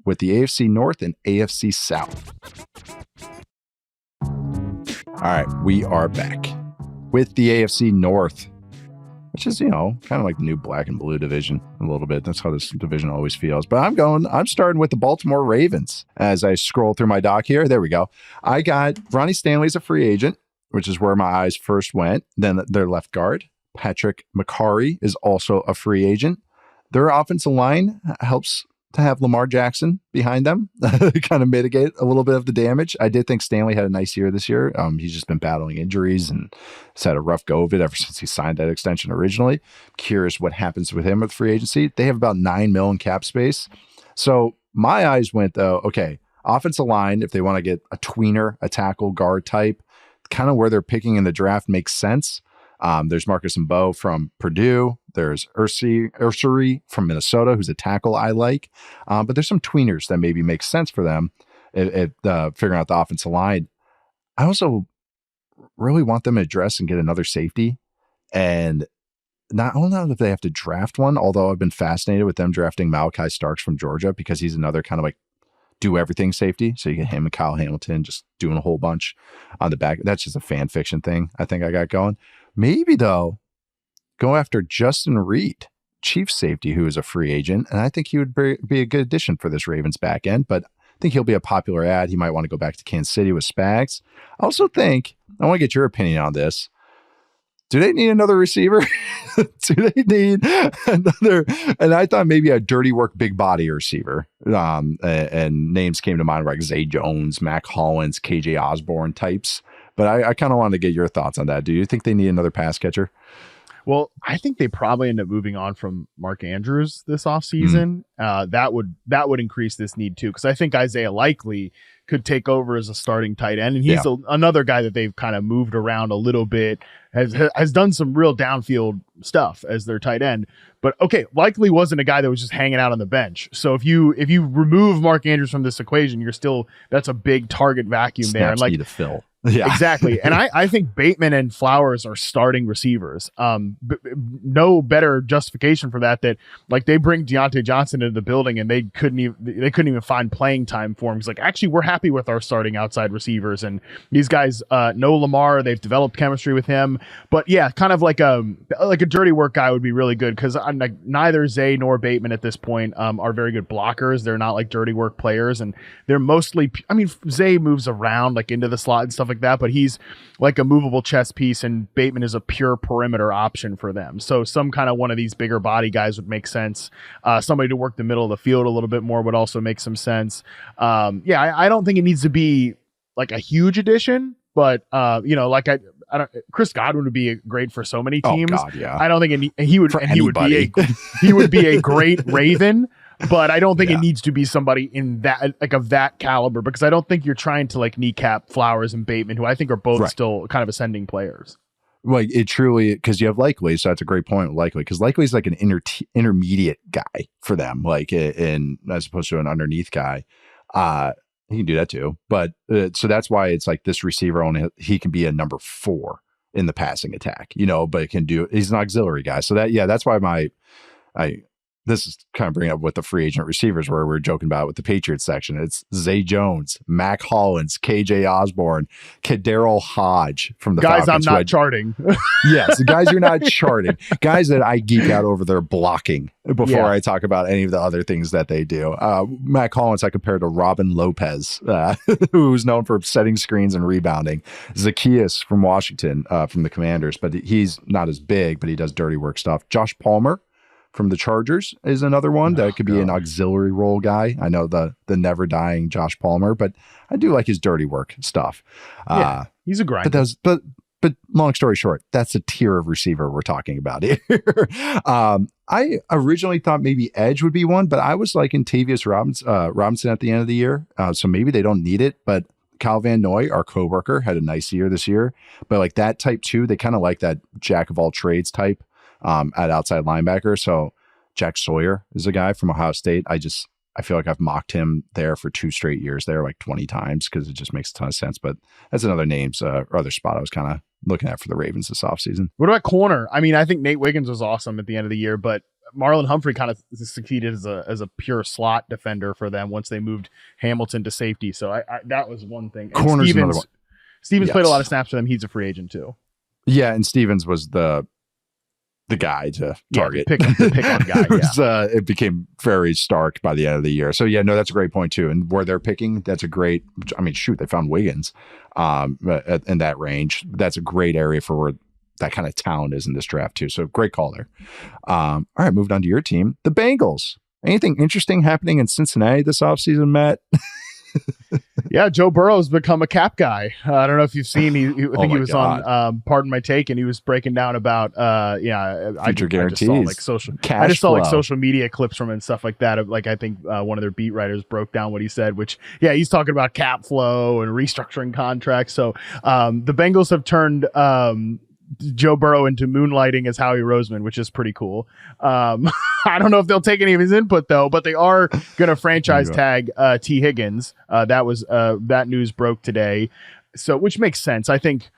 with the AFC North and AFC South. All right, we are back with the AFC North, which is, kind of like the new black and blue division a little bit. That's how this division always feels. But I'm starting with the Baltimore Ravens as I scroll through my doc here. There we go. I got Ronnie Stanley as a free agent, which is where my eyes first went. Then their left guard, Patrick McCarry, is also a free agent. Their offensive line helps to have Lamar Jackson behind them, kind of mitigate a little bit of the damage. I did think Stanley had a nice year this year. He's just been battling injuries and has had a rough go of it ever since he signed that extension originally. Curious what happens with him with free agency. They have about $9 million cap space. So my eyes went, though, okay, offensive line, if they want to get a tweener, a tackle guard type, kind of where they're picking in the draft makes sense. There's Marcus Mbow from Purdue. There's Ursary from Minnesota, who's a tackle I like. But there's some tweeners that maybe make sense for them at figuring out the offensive line. I also really want them to address and get another safety. And not only that they have to draft one, although I've been fascinated with them drafting Malachi Starks from Georgia because he's another kind of like do everything safety. So you get him and Kyle Hamilton just doing a whole bunch on the back. That's just a fan fiction thing I think I got going. Maybe, though, go after Justin Reed, Chiefs safety, who is a free agent. And I think he would be a good addition for this Ravens back end. But I think he'll be a popular ad. He might want to go back to Kansas City with Spags. I also think, I want to get your opinion on this. Do they need another receiver? Do they need another? And I thought maybe a dirty work, big body receiver. And names came to mind like Zay Jones, Mac Hollins, KJ Osborne types. But I kind of wanted to get your thoughts on that. Do you think they need another pass catcher? Well, I think they probably end up moving on from Mark Andrews this offseason. That would increase this need too, because I think Isaiah Likely could take over as a starting tight end, and he's another guy that they've kind of moved around a little bit, has done some real downfield stuff as their tight end. But okay, Likely wasn't a guy that was just hanging out on the bench. So if you remove Mark Andrews from this equation, that's a big target vacuum there. And need to fill. Yeah, exactly. And I think Bateman and Flowers are starting receivers. No better justification for that like they bring Deontay Johnson into the building and they couldn't even find playing time for him. He's like, actually, we're happy with our starting outside receivers, and these guys know Lamar. They've developed chemistry with him. But yeah, kind of like a dirty work guy would be really good, because neither Zay nor Bateman at this point are very good blockers. They're not like dirty work players, and they're mostly. I mean, Zay moves around like into the slot and stuff like like that, but he's like a movable chess piece, and Bateman is a pure perimeter option for them. So some kind of one of these bigger body guys would make sense. Somebody to work the middle of the field a little bit more would also make some sense. I don't think it needs to be like a huge addition, but like I don't. Chris Godwin would be great for so many teams. Oh God, yeah. I don't think he would be a great Raven, but I don't think it needs to be somebody in that like of that caliber, because I don't think you're trying to like kneecap Flowers and Bateman, who I think are both still kind of ascending players. Like it truly, because you have Likely, so that's a great point. Likely, because Likely is like an intermediate guy for them, like in as opposed to an underneath guy. He can do that too, but so that's why it's like this receiver he can be a number 4 in the passing attack, but he's an auxiliary guy. So that's why this is kind of bringing up what the free agent receivers were. We were joking about with the Patriots section. It's Zay Jones, Mac Hollins, KJ Osborne, Kadarius Hodge from the guys Falcons. I'm not charting. Yes, the guys you're not charting. Guys that I geek out over their blocking before I talk about any of the other things that they do. Mac Hollins I compared to Robin Lopez, who's known for setting screens and rebounding. Zacchaeus from Washington, from the Commanders, but he's not as big, but he does dirty work stuff. Josh Palmer from the Chargers is another one that could be an auxiliary role guy. I know the never dying Josh Palmer, but I do like his dirty work stuff. He's a grinder. But long story short, that's a tier of receiver we're talking about here. I originally thought maybe edge would be one, but I was like in Tavius Robinson at the end of the year. So maybe they don't need it, but Kyle Van Noy, our coworker, had a nice year this year, but like that type 2, they kind of like that jack of all trades type. At outside linebacker. So Jack Sawyer is a guy from Ohio State. I feel like I've mocked him there for 2 straight years there, like 20 times, because it just makes a ton of sense. But that's another or other spot I was kind of looking at for the Ravens this offseason. What about corner? I mean, I think Nate Wiggins was awesome at the end of the year, but Marlon Humphrey kind of succeeded as a pure slot defender for them once they moved Hamilton to safety. So I that was one thing. Corner's another one. Stevens played a lot of snaps for them. He's a free agent too. Yeah, and Stevens was the guy to target. Pick on guy. Yeah. It became very stark by the end of the year. So that's a great point too. And where they're picking, that's a great. I mean, shoot, they found Wiggins, in that range. That's a great area for where that kind of talent is in this draft too. So great call there. All right, moved on to your team, the Bengals. Anything interesting happening in Cincinnati this offseason, Matt? Yeah, Joe Burrow's become a cap guy. I don't know if you've seen. I think he was on Pardon My Take, and he was breaking down about future guarantees. I just saw like social media clips from it and stuff like that. Like I think one of their beat writers broke down what he said, which he's talking about cap flow and restructuring contracts. So the Bengals have turned Joe Burrow into moonlighting as Howie Roseman, which is pretty cool. I don't know if they'll take any of his input though, but they are going to franchise tag T. Higgins. That news broke today, so which makes sense. I think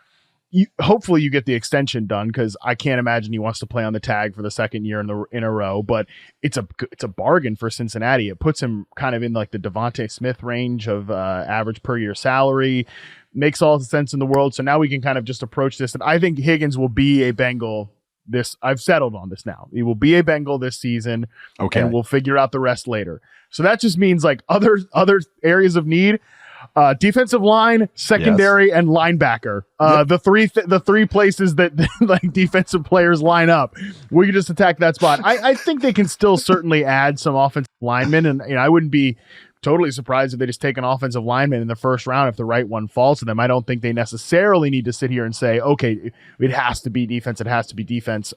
hopefully you get the extension done, because I can't imagine he wants to play on the tag for the second year in a row. But it's a bargain for Cincinnati. It puts him kind of in like the Devontae Smith range of average per year salary. Makes all the sense in the world. So now we can kind of just approach this. And I think Higgins will be a Bengal. I've settled on this now. He will be a Bengal this season. Okay. And we'll figure out the rest later. So that just means like other areas of need, defensive line, secondary, and linebacker. The three places that like defensive players line up. We can just attack that spot. I think they can still certainly add some offensive linemen, and I wouldn't be totally surprised if they just take an offensive lineman in the first round if the right one falls to them. I don't think they necessarily need to sit here and say, okay, it has to be defense. It has to be defense.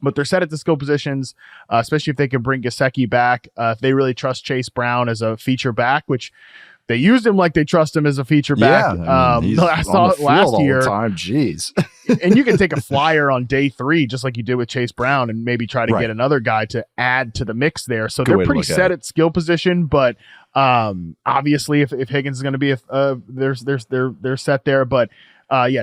But they're set at the skill positions, especially if they can bring Gesicki back. If they really trust Chase Brown as a feature back, which they used him like they trust him as a feature back. I saw it last year. Jeez. And you can take a flyer on day 3, just like you did with Chase Brown, and maybe try to get another guy to add to the mix there. So they're pretty set at skill position, but obviously if Higgins is going to be they're set there. But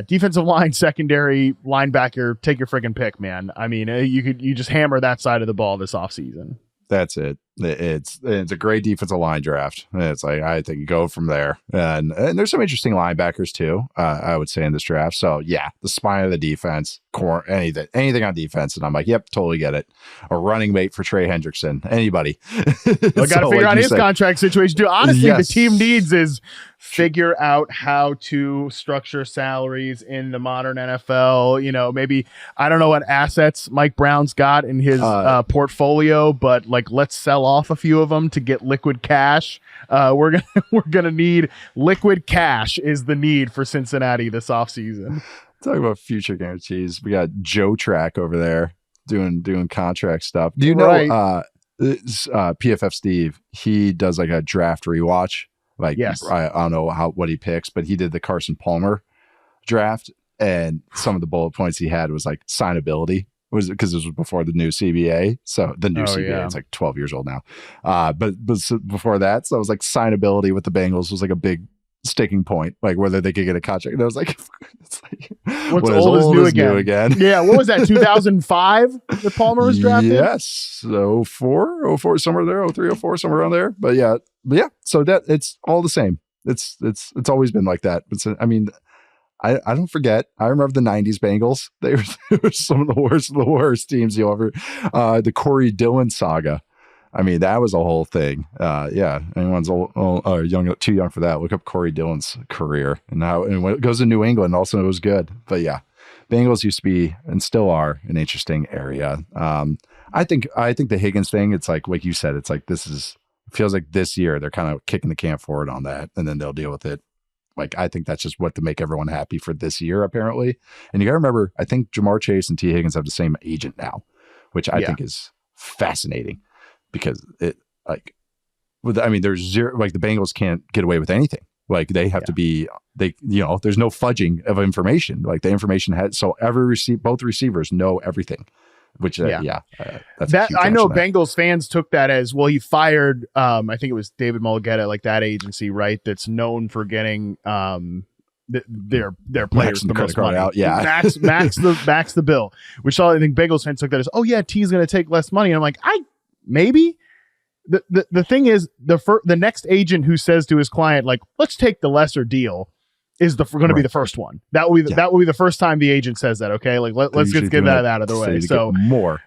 defensive line, secondary, linebacker, take your freaking pick, man. I mean, you just hammer that side of the ball this offseason. That's it. It's a great defensive line draft. It's like, I think go from there. And there's some interesting linebackers too, I would say, in this draft. So yeah, the spine of the defense, core, anything on defense. And I'm like, yep, totally get it. A running mate for Trey Hendrickson, anybody. I got to figure out his contract situation too. Honestly, yes. The team needs is figure out how to structure salaries in the modern NFL. You know, maybe, I don't know what assets Mike Brown's got in his portfolio, but like, let's sell off a few of them to get liquid cash. We're gonna need liquid cash is the need for Cincinnati this offseason. Talking about future guarantees, we got Joe Track over there doing contract stuff. Do you know PFF Steve? He does like a draft rewatch. Like, yes. I don't know what he picks, but he did the Carson Palmer draft, and some of the bullet points he had was like signability. Was because this was before the new CBA, so the new CBA it's like 12 years old now. But before that, so it was like signability with the Bengals was like a big sticking point, like whether they could get a contract. And I was like, it's like what's old is new again. Yeah, what was that? 2005 that Palmer was drafted. Yes, 04, somewhere there, 03, 04, somewhere around there. But yeah. So that it's all the same. It's always been like that. But I mean, I don't forget. I remember the 90s Bengals. They were some of the worst teams you ever. The Corey Dillon saga. I mean, that was a whole thing. Yeah, anyone's young, too young for that. Look up Corey Dillon's career and when it goes to New England, also it was good. But yeah, Bengals used to be and still are an interesting area. I think the Higgins thing. It's like you said. It's like feels like this year they're kind of kicking the can forward on that, and then they'll deal with it. Like, I think that's just what to make everyone happy for this year, apparently. And you got to remember, I think Jamar Chase and T. Higgins have the same agent now, which I think is fascinating because there's zero, like the Bengals can't get away with anything. Like they have to be, there's no fudging of information. Like the information so both receivers know everything. Which that's that I know Bengals fans took that as, well, he fired I think it was David Mulligetta, like that agency, right, that's known for getting their players the most money out. Max the bill, which I think Bengals fans took that as, oh yeah, T's going to take less money. And I'm like, maybe the thing is the next agent who says to his client, like, let's take the lesser deal, is going to be the first one. That will be the first time the agent says that. Okay, like let's just get that out of the way. So more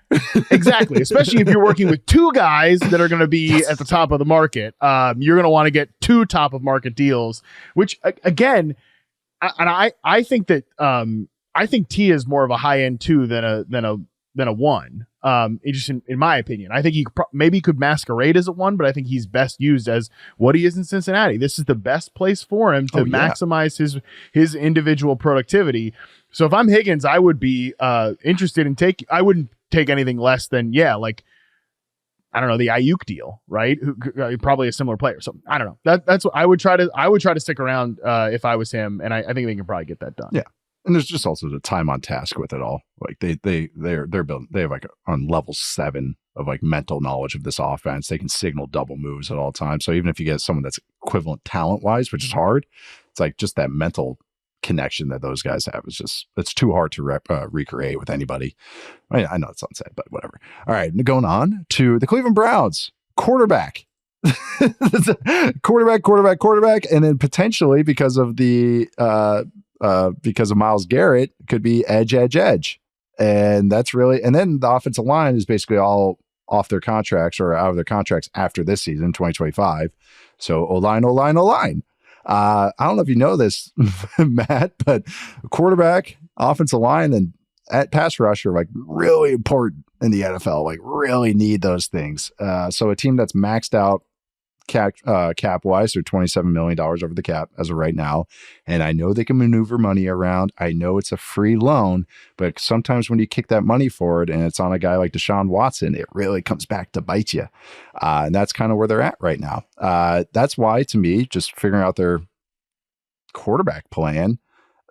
exactly, especially if you're working with two guys that are going to be at the top of the market. You're going to want to get two top of market deals. Which again, I think that I think T is more of a high end two than a one. In my opinion, I think he maybe could masquerade as a one, but I think he's best used as what he is in Cincinnati. This is the best place for him to maximize his individual productivity. So if I'm Higgins, I would be interested in I wouldn't take anything less than like, I don't know, the Ayuk deal, right? Probably a similar player. So I don't know. That's what I would try to stick around if I was him, and I think they can probably get that done. Yeah. And there's just also the time on task with it all. Like they're building, they have like on level 7 of like mental knowledge of this offense. They can signal double moves at all times. So even if you get someone that's equivalent talent wise, which is hard, it's like just that mental connection that those guys have is it's too hard to recreate with anybody. I know it's unsaid, but whatever. All right, going on to the Cleveland Browns quarterback. quarterback, and then potentially because of Myles Garrett, could be edge. And that's really, and then the offensive line is basically all off their contracts or out of their contracts after this season, 2025. So O-line. I don't know if you know this, Matt, but quarterback, offensive line, and at pass rush are like really important in the NFL, like really need those things. So a team that's maxed out cap wise, they're $27 million over the cap as of right now. And I know they can maneuver money around. I know it's a free loan, but sometimes when you kick that money forward and it's on a guy like Deshaun Watson, it really comes back to bite you. And that's kind of where they're at right now. That's why, to me, just figuring out their quarterback plan,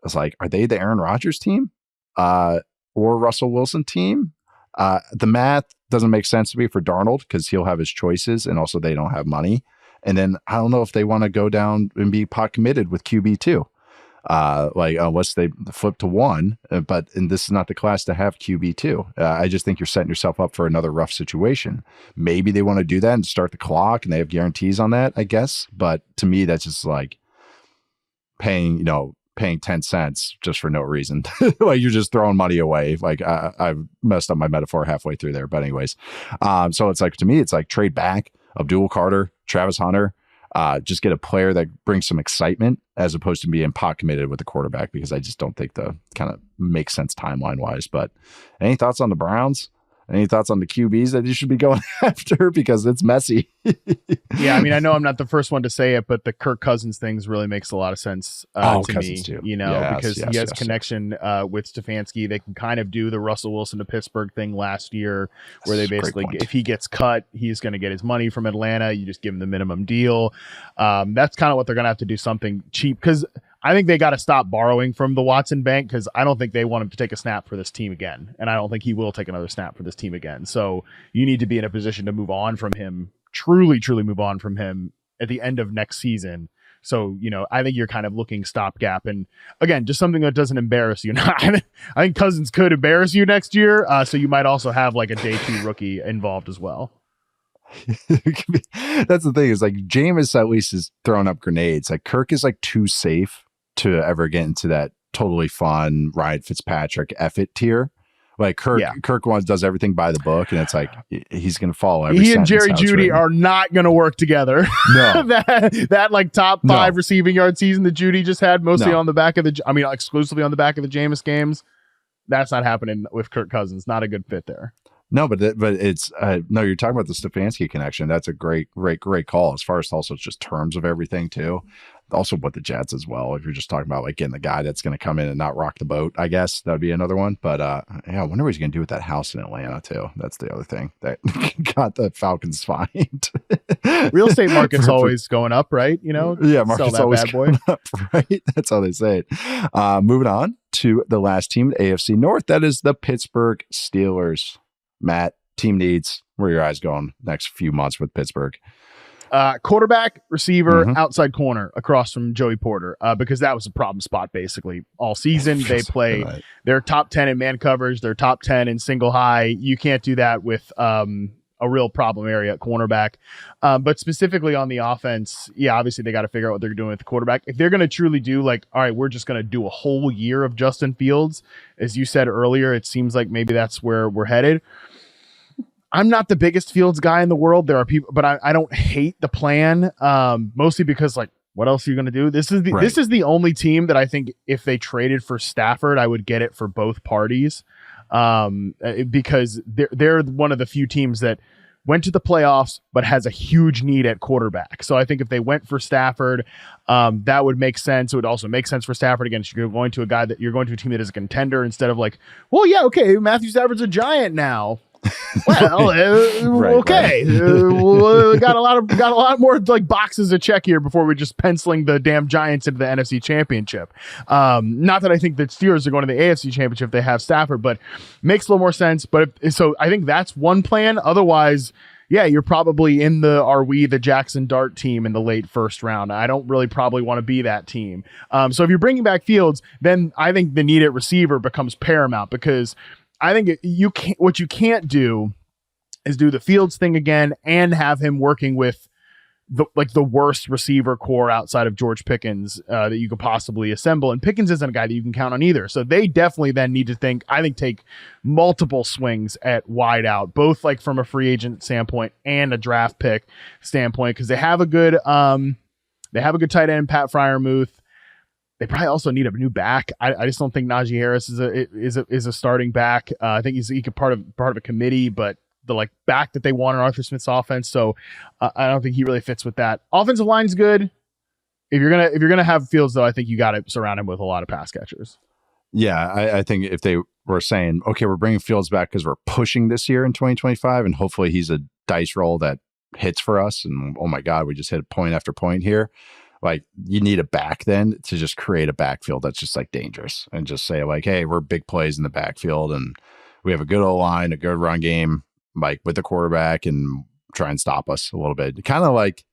it's like, are they the Aaron Rodgers team or Russell Wilson team? The math doesn't make sense to me for Darnold because he'll have his choices, and also they don't have money. And then I don't know if they want to go down and be pot committed with QB2. Unless they flip to one, and this is not the class to have QB2. I just think you're setting yourself up for another rough situation. Maybe they want to do that and start the clock, and they have guarantees on that, I guess. But to me, that's just like paying 10 cents just for no reason. Like you're just throwing money away. Like I messed up my metaphor halfway through there, but anyways. So it's like, to me, it's like trade back Abdul Carter, Travis Hunter, just get a player that brings some excitement as opposed to being pot committed with the quarterback, because I just don't think the kind of makes sense timeline wise. But any thoughts on the Browns? Any thoughts on the QBs that you should be going after, because it's messy? Yeah, I mean, I know I'm not the first one to say it, but the Kirk Cousins things really makes a lot of sense to Cousins me. too. Because he has connection with Stefanski. They can kind of do the Russell Wilson to Pittsburgh thing last year, where they basically, if he gets cut, he's going to get his money from Atlanta. You just give him the minimum deal. That's kind of what they're going to have to do, something cheap, because I think they got to stop borrowing from the Watson Bank, because I don't think they want him to take a snap for this team again. And I don't think he will take another snap for this team again. So you need to be in a position to move on from him, truly move on from him at the end of next season. So, I think you're kind of looking stopgap. And again, just something that doesn't embarrass you. I think Cousins could embarrass you next year. So you might also have like a day 2 rookie involved as well. That's the thing, is like Jameis at least is throwing up grenades. Like Kirk is like too safe to ever get into that totally fun Ryan Fitzpatrick effort tier. Like Kirk does everything by the book, and it's like he's going to follow every He and Jerry Jeudy are not going to work together. No. that like top 5 receiving yard season that Jeudy just had, mostly on the back of exclusively on the back of the Jameis games. That's not happening with Kirk Cousins. Not a good fit there. No, but it's no. You're talking about the Stefanski connection. That's a great call, as far as also just terms of everything too. Also with the Jets as well. If you're just talking about like getting the guy that's going to come in and not rock the boat, I guess that would be another one. But I wonder what he's going to do with that house in Atlanta too. That's the other thing that got the Falcons fined. Real estate market's always going up, right? Yeah, market's always going up, right? That's how they say it. Moving on to the last team, the AFC North. That is the Pittsburgh Steelers. Matt, team needs. Where are your eyes going next few months with Pittsburgh? Quarterback, receiver, outside corner across from Joey Porter, because that was a problem spot basically all season. They play their top 10 in man coverage, their top 10 in single high. You can't do that with a real problem area at cornerback. But specifically on the offense, obviously they got to figure out what they're doing with the quarterback. If they're going to truly do like, all right, we're just going to do a whole year of Justin Fields, as you said earlier, it seems like maybe that's where we're headed. I'm not the biggest Fields guy in the world. There are people, but I don't hate the plan, mostly because like, what else are you going to do? This is the only team that I think if they traded for Stafford, I would get it for both parties, because they're one of the few teams that went to the playoffs but has a huge need at quarterback. So I think if they went for Stafford, that would make sense. It would also make sense for Stafford against you're going to a team that is a contender instead of like, well, yeah, okay, Matthew Stafford's a giant now. Well, okay. We got a lot more like boxes to check here before we're just penciling the damn Giants into the NFC Championship. Not that I think that Steelers are going to the AFC Championship if they have Stafford, but makes a little more sense. So I think that's one plan. Otherwise, you're probably in are we the Jackson Dart team in the late first round? I don't really probably want to be that team. So if you're bringing back Fields, then I think the need at receiver becomes paramount, because I think what you can't do is do the Fields thing again and have him working with the worst receiver core outside of George Pickens that you could possibly assemble. And Pickens isn't a guy that you can count on either. So they definitely then need to take multiple swings at wide out, both like from a free agent standpoint and a draft pick standpoint, because they have a good tight end, Pat Freiermuth. They probably also need a new back. I just don't think Najee Harris is a starting back. I think he could part of a committee, but the like back that they want in Arthur Smith's offense. So I don't think he really fits with that. Offensive line's good. If you're gonna have Fields though, I think you got to surround him with a lot of pass catchers. Yeah, I think if they were saying, okay, we're bringing Fields back because we're pushing this year in 2025, and hopefully he's a dice roll that hits for us, and oh my God, we just hit point after point here. Like, you need a back then to just create a backfield that's just like dangerous, and just say like, hey, we're big plays in the backfield and we have a good O-line, a good run game, like with the quarterback, and try and stop us a little bit. Kind of like,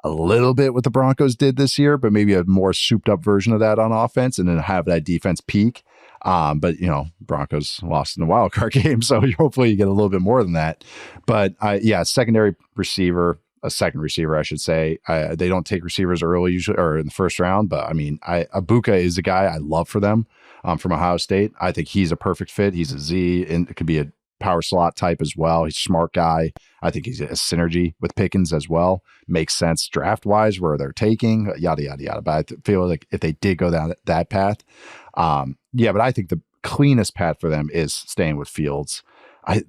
a little bit what the Broncos did this year, but maybe a more souped up version of that on offense, and then have that defense peak. But Broncos lost in the wild card game, so hopefully you get a little bit more than that. But secondary receiver, a second receiver, I should say. They don't take receivers early usually or in the first round, but I mean, Ibuka is a guy I love for them from Ohio State. I think he's a perfect fit. He's a Z, and it could be a power slot type as well. He's a smart guy. I think he's a synergy with Pickens as well. Makes sense draft wise where they're taking, yada, yada, yada. But I feel like if they did go down that path, but I think the cleanest path for them is staying with Fields. I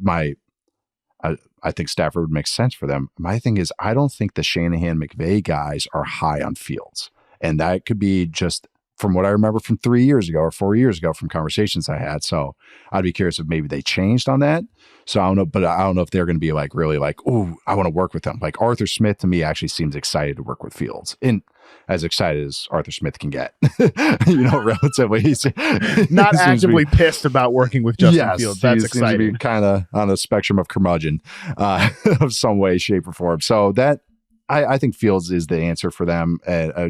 think Stafford would make sense for them. My thing is, I don't think the Shanahan McVay guys are high on Fields. And that could be just from what I remember from 3 years ago or 4 years ago from conversations I had. So I'd be curious if maybe they changed on that. So I don't know, but I don't know if they're going to be like really like, oh, I want to work with them. Like Arthur Smith to me actually seems excited to work with Fields, and as excited as Arthur Smith can get, relatively. He's not actively pissed about working with Justin Fields. That's exciting. Seems to be kind of on the spectrum of curmudgeon of some way, shape, or form. So that I think Fields is the answer for them,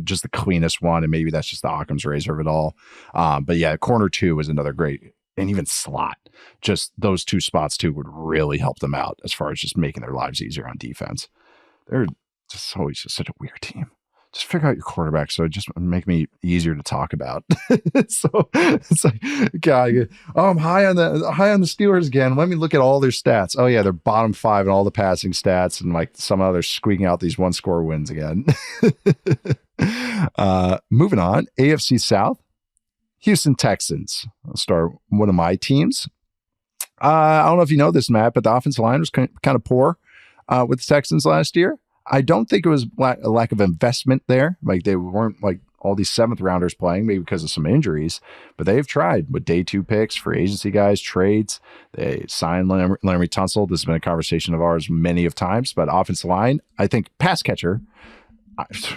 just the cleanest one, and maybe that's just the Occam's razor of it all. But yeah, corner 2 is another great, and even slot. Just those 2 spots too would really help them out as far as just making their lives easier on defense. They're just always just such a weird team. Just figure out your quarterback, so it just make me easier to talk about. So it's like, God, I'm high on the Steelers again. Let me look at all their stats. Oh yeah, they're bottom 5 in all the passing stats, and like some others squeaking out these 1-score wins again. Moving on, AFC South, Houston Texans. I'll start one of my teams. I don't know if you know this, Matt, but the offensive line was kind of poor with the Texans last year. I don't think it was a lack of investment there. Like they weren't like all these 7th rounders playing, maybe because of some injuries, but they've tried with day 2 picks, free agency guys, trades. They signed Laremy Tunsil. This has been a conversation of ours many of times, but offensive line, I think pass catcher,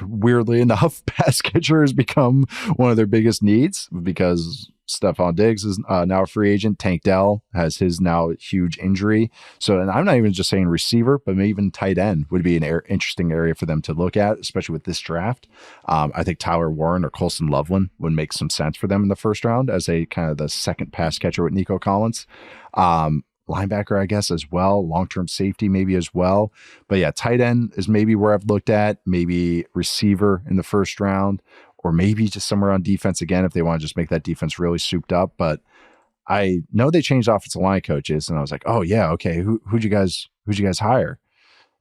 weirdly enough, pass catcher has become one of their biggest needs because Stephon Diggs is now a free agent. Tank Dell has his now huge injury. So, and I'm not even just saying receiver, but maybe even tight end would be an interesting area for them to look at, especially with this draft. I think Tyler Warren or Colston Loveland would make some sense for them in the first round as a kind of the second pass catcher with Nico Collins. Linebacker, I guess, as well. Long-term safety maybe as well. But yeah, tight end is maybe where I've looked at. Maybe receiver in the first round, or maybe just somewhere on defense again if they want to just make that defense really souped up. But I know they changed offensive line coaches, and I was like, oh yeah, okay, who'd you guys hire?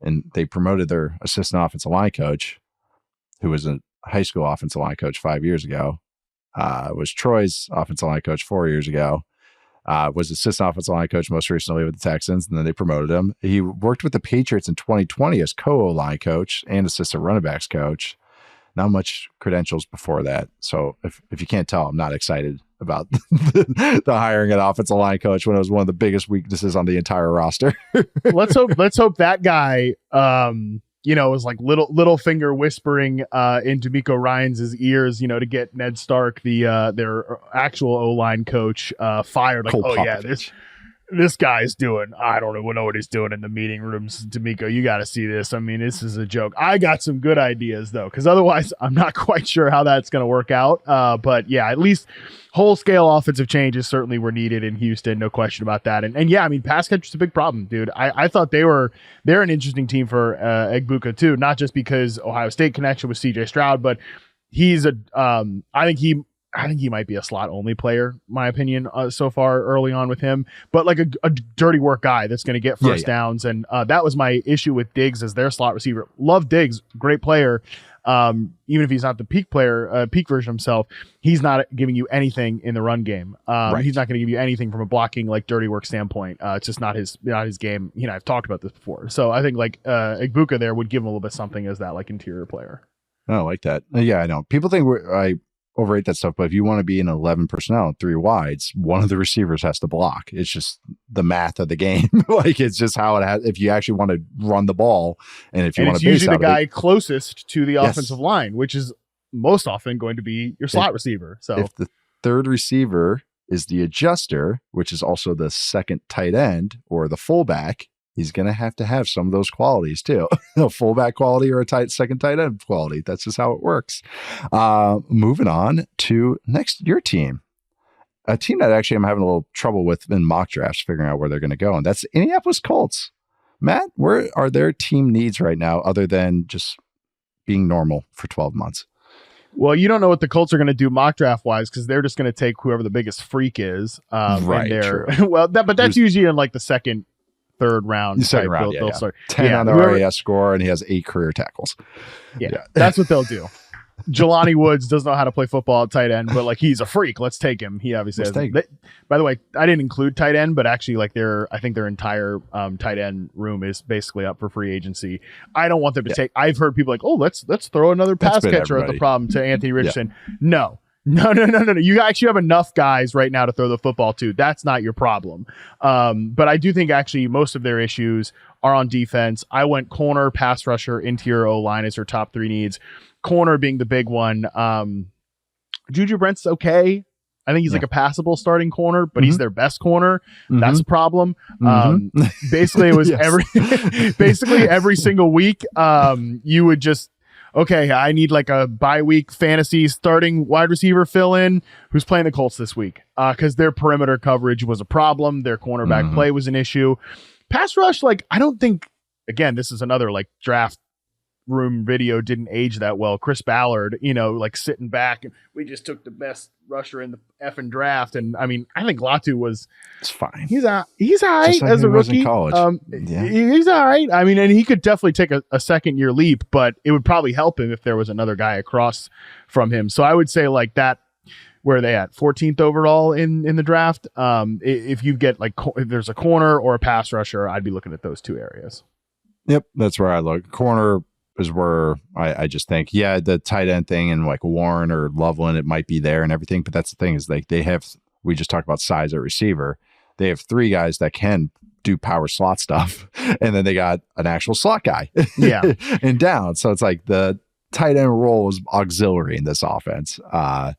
And they promoted their assistant offensive line coach, who was a high school offensive line coach 5 years ago, was Troy's offensive line coach 4 years ago, was assistant offensive line coach most recently with the Texans, and then they promoted him. He worked with the Patriots in 2020 as co-line coach and assistant running backs coach. Not much credentials before that. So if you can't tell, I'm not excited about the hiring an offensive line coach when it was one of the biggest weaknesses on the entire roster. Let's hope that guy, was like little finger whispering in D'Amico Ryans' ears, to get Ned Stark, their actual O-line coach, fired. Like, Cole oh Popovich. Yeah, this guy's doing, I don't know what he's doing in the meeting rooms. D'Amico, you got to see this. I mean, this is a joke. I got some good ideas though, because otherwise I'm not quite sure how that's going to work out. But yeah, at least whole scale offensive changes certainly were needed in Houston. No question about that. And yeah, I mean, pass catcher's a big problem, dude. I thought they're an interesting team for Egbuka too, not just because Ohio State connection with CJ Stroud, but he's I think he might be a slot only player, my opinion, so far early on with him, but like a dirty work guy that's going to get first downs. And that was my issue with Diggs as their slot receiver. Love Diggs, great player. Even if he's not the peak player, peak version himself, he's not giving you anything in the run game. Right. He's not going to give you anything from a blocking, like dirty work standpoint. It's just not his game. I've talked about this before. So I think like Egbuka there would give him a little bit something as that like interior player. I like that. Yeah, I know. People think I overrate that stuff, but if you want to be in 11 personnel and 3 wides, one of the receivers has to block. It's just the math of the game. Like it's just how it has. If you actually want to run the ball, and if you want to, usually the guy closest to the offensive line, which is most often going to be your slot receiver. So if the third receiver is the adjuster, which is also the second tight end or the fullback, he's going to have some of those qualities too. A fullback quality or a second tight end quality. That's just how it works. Moving on to your team. A team that actually I'm having a little trouble with in mock drafts, figuring out where they're going to go. And that's Indianapolis Colts. Matt, where are their team needs right now other than just being normal for 12 months? Well, you don't know what the Colts are going to do mock draft wise because they're just going to take whoever the biggest freak is. Right. True. Well, that's usually in like the second, third round. Second round, they'll start 10 on the RAS score, and he has 8 career tackles. Yeah, that's what they'll do. Jelani Woods doesn't know how to play football at tight end, but like he's a freak. Let's take him. He obviously has. By the way, I didn't include tight end, but actually, like I think their entire tight end room is basically up for free agency. I don't want them to take. I've heard people like, oh, let's throw another pass catcher at the problem to Anthony Richardson. No. You actually have enough guys right now to throw the football to. That's not your problem. But I do think actually most of their issues are on defense. I went corner, pass rusher, interior O-line as their top 3 needs. Corner being the big one. Juju Brent's okay. I think he's like a passable starting corner, but he's their best corner. That's a problem. Basically, it was every single week. You would just, okay, I need like a bye week fantasy starting wide receiver fill in who's playing the Colts this week because their perimeter coverage was a problem. Their cornerback play was an issue. Pass rush, like I don't think. Again, this is another like draft room video didn't age that well. Chris Ballard, like sitting back and we just took the best rusher in the effing draft. And I mean, I think Latu it's fine. He's all right as a rookie. He's all right. I mean, and he could definitely take a second year leap, but it would probably help him if there was another guy across from him. So I would say like that, where are they at? 14th overall in the draft. If you get like, if there's a corner or a pass rusher, I'd be looking at those 2 areas. Yep. That's where I look. Corner is where I just think, the tight end thing and like Warren or Loveland, it might be there and everything. But that's the thing is like we just talked about size at receiver. They have 3 guys that can do power slot stuff. And then they got an actual slot guy and down. So it's like the tight end role is auxiliary in this offense. But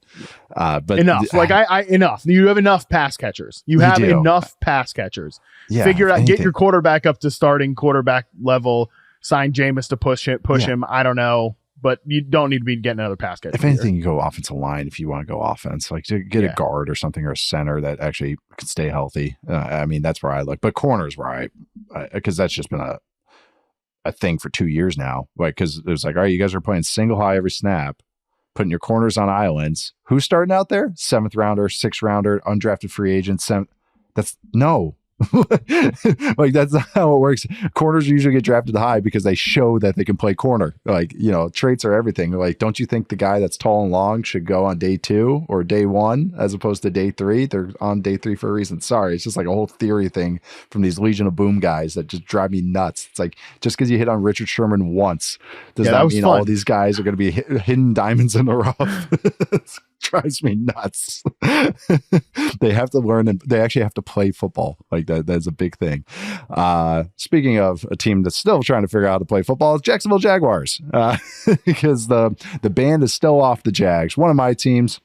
enough. Enough. You have enough pass catchers. You have enough pass catchers. Yeah, figure out, get your quarterback up to starting quarterback level. Sign Jameis to push him. I don't know, but you don't need to be getting another pass catcher. If anything, you go offensive line if you want to go offense, like to get a guard or something or a center that actually could stay healthy. I mean, that's where I look. But corners where because that's just been a thing for 2 years now. Like, because it was like, all right, you guys are playing single high every snap, putting your corners on islands. Who's starting out there? 7th rounder, 6th rounder, undrafted free agent. That's no. Like that's not how it works. Corners usually get drafted high because they show that they can play corner. Like, traits are everything. Like, don't you think the guy that's tall and long should go on day 2 or day 1 as opposed to day 3? They're on day 3 for a reason. Sorry, it's just like a whole theory thing from these Legion of Boom guys that just drive me nuts. It's like just because you hit on Richard Sherman once does not mean all these guys are going to be hidden diamonds in the rough. Drives me nuts. They have to learn and they actually have to play football. Like that's a big thing. Speaking of a team that's still trying to figure out how to play football, it's Jacksonville Jaguars. Because the band is still off the Jags. One of my teams,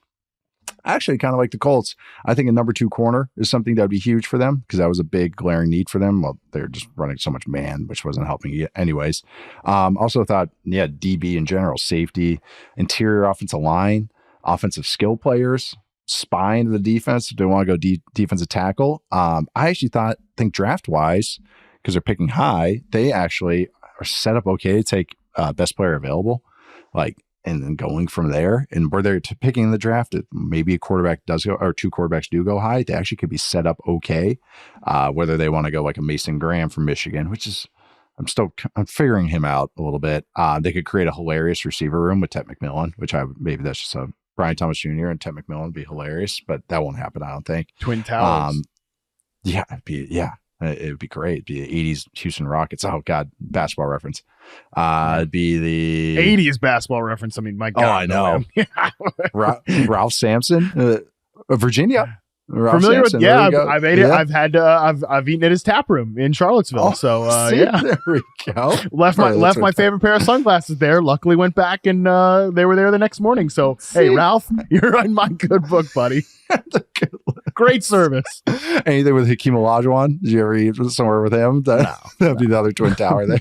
actually kind of like the Colts. I think a number 2 corner is something that would be huge for them because that was a big glaring need for them. Well, they're just running so much man, which wasn't helping yet anyways. Also thought, DB in general, safety, interior offensive line, offensive skill players, spine of the defense if they want to go defensive tackle. I actually think draft wise, because they're picking high, they actually are set up okay to take best player available, and then going from there. And where they're picking in the draft, maybe a quarterback does go, or 2 quarterbacks do go high. They actually could be set up okay. Whether they want to go like a Mason Graham from Michigan, which is I'm figuring him out a little bit. They could create a hilarious receiver room with Tet McMillan, which maybe that's just a Brian Thomas Jr. and Tet McMillan would be hilarious, but that won't happen, I don't think. Twin Towers. It would be great. It'd be the 80s Houston Rockets. Oh, God, basketball reference. It'd be the 80s basketball reference. I mean, my God. Oh, I know. Ralph Sampson, Virginia. Ralph Familiar Sampson, with? Yeah, I've ate it. I've eaten at his tap room in Charlottesville. There we go. left my favorite pair of sunglasses there. Luckily, went back and they were there the next morning. So, hey, Ralph, you're on my good book, buddy. Great service. Anything with Hakeem Olajuwon? Did you ever eat somewhere with him? That'd be the other twin tower there.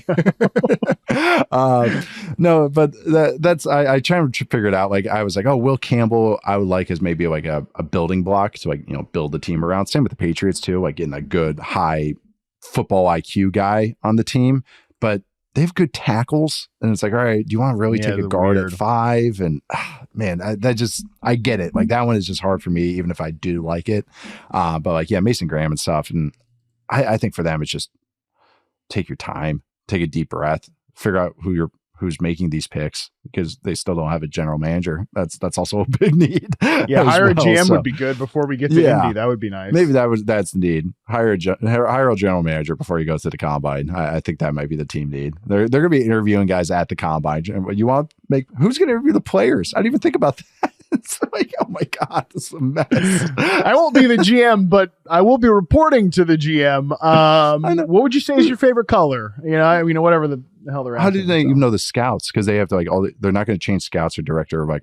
No, but that's I try to figure it out. Like I was like, oh, Will Campbell, I would like as maybe like a building block to like, build the team around. Same with the Patriots too, like getting a good high football IQ guy on the team. But they have good tackles, and it's like, all right, do you want to really take a guard at 5? And man, I get it. Like that one is just hard for me, even if I do like it. But like, yeah, Mason Graham and stuff. And I think for them, it's just take your time, take a deep breath, figure out who's making these picks, because they still don't have a general manager. That's also a big need. Yeah, hire a GM would be good before we get to Indy. That would be nice. Maybe that's the need. Hire a general manager before you go to the combine. I think that might be the team need. They're going to be interviewing guys at the combine. You want to who's going to interview the players? I didn't even think about that. It's like, oh my God, this is a mess. I won't be the GM, but I will be reporting to the GM. What would you say is your favorite color? Whatever the hell they're. How do they even know the scouts? Because they have to they're not going to change scouts or director of like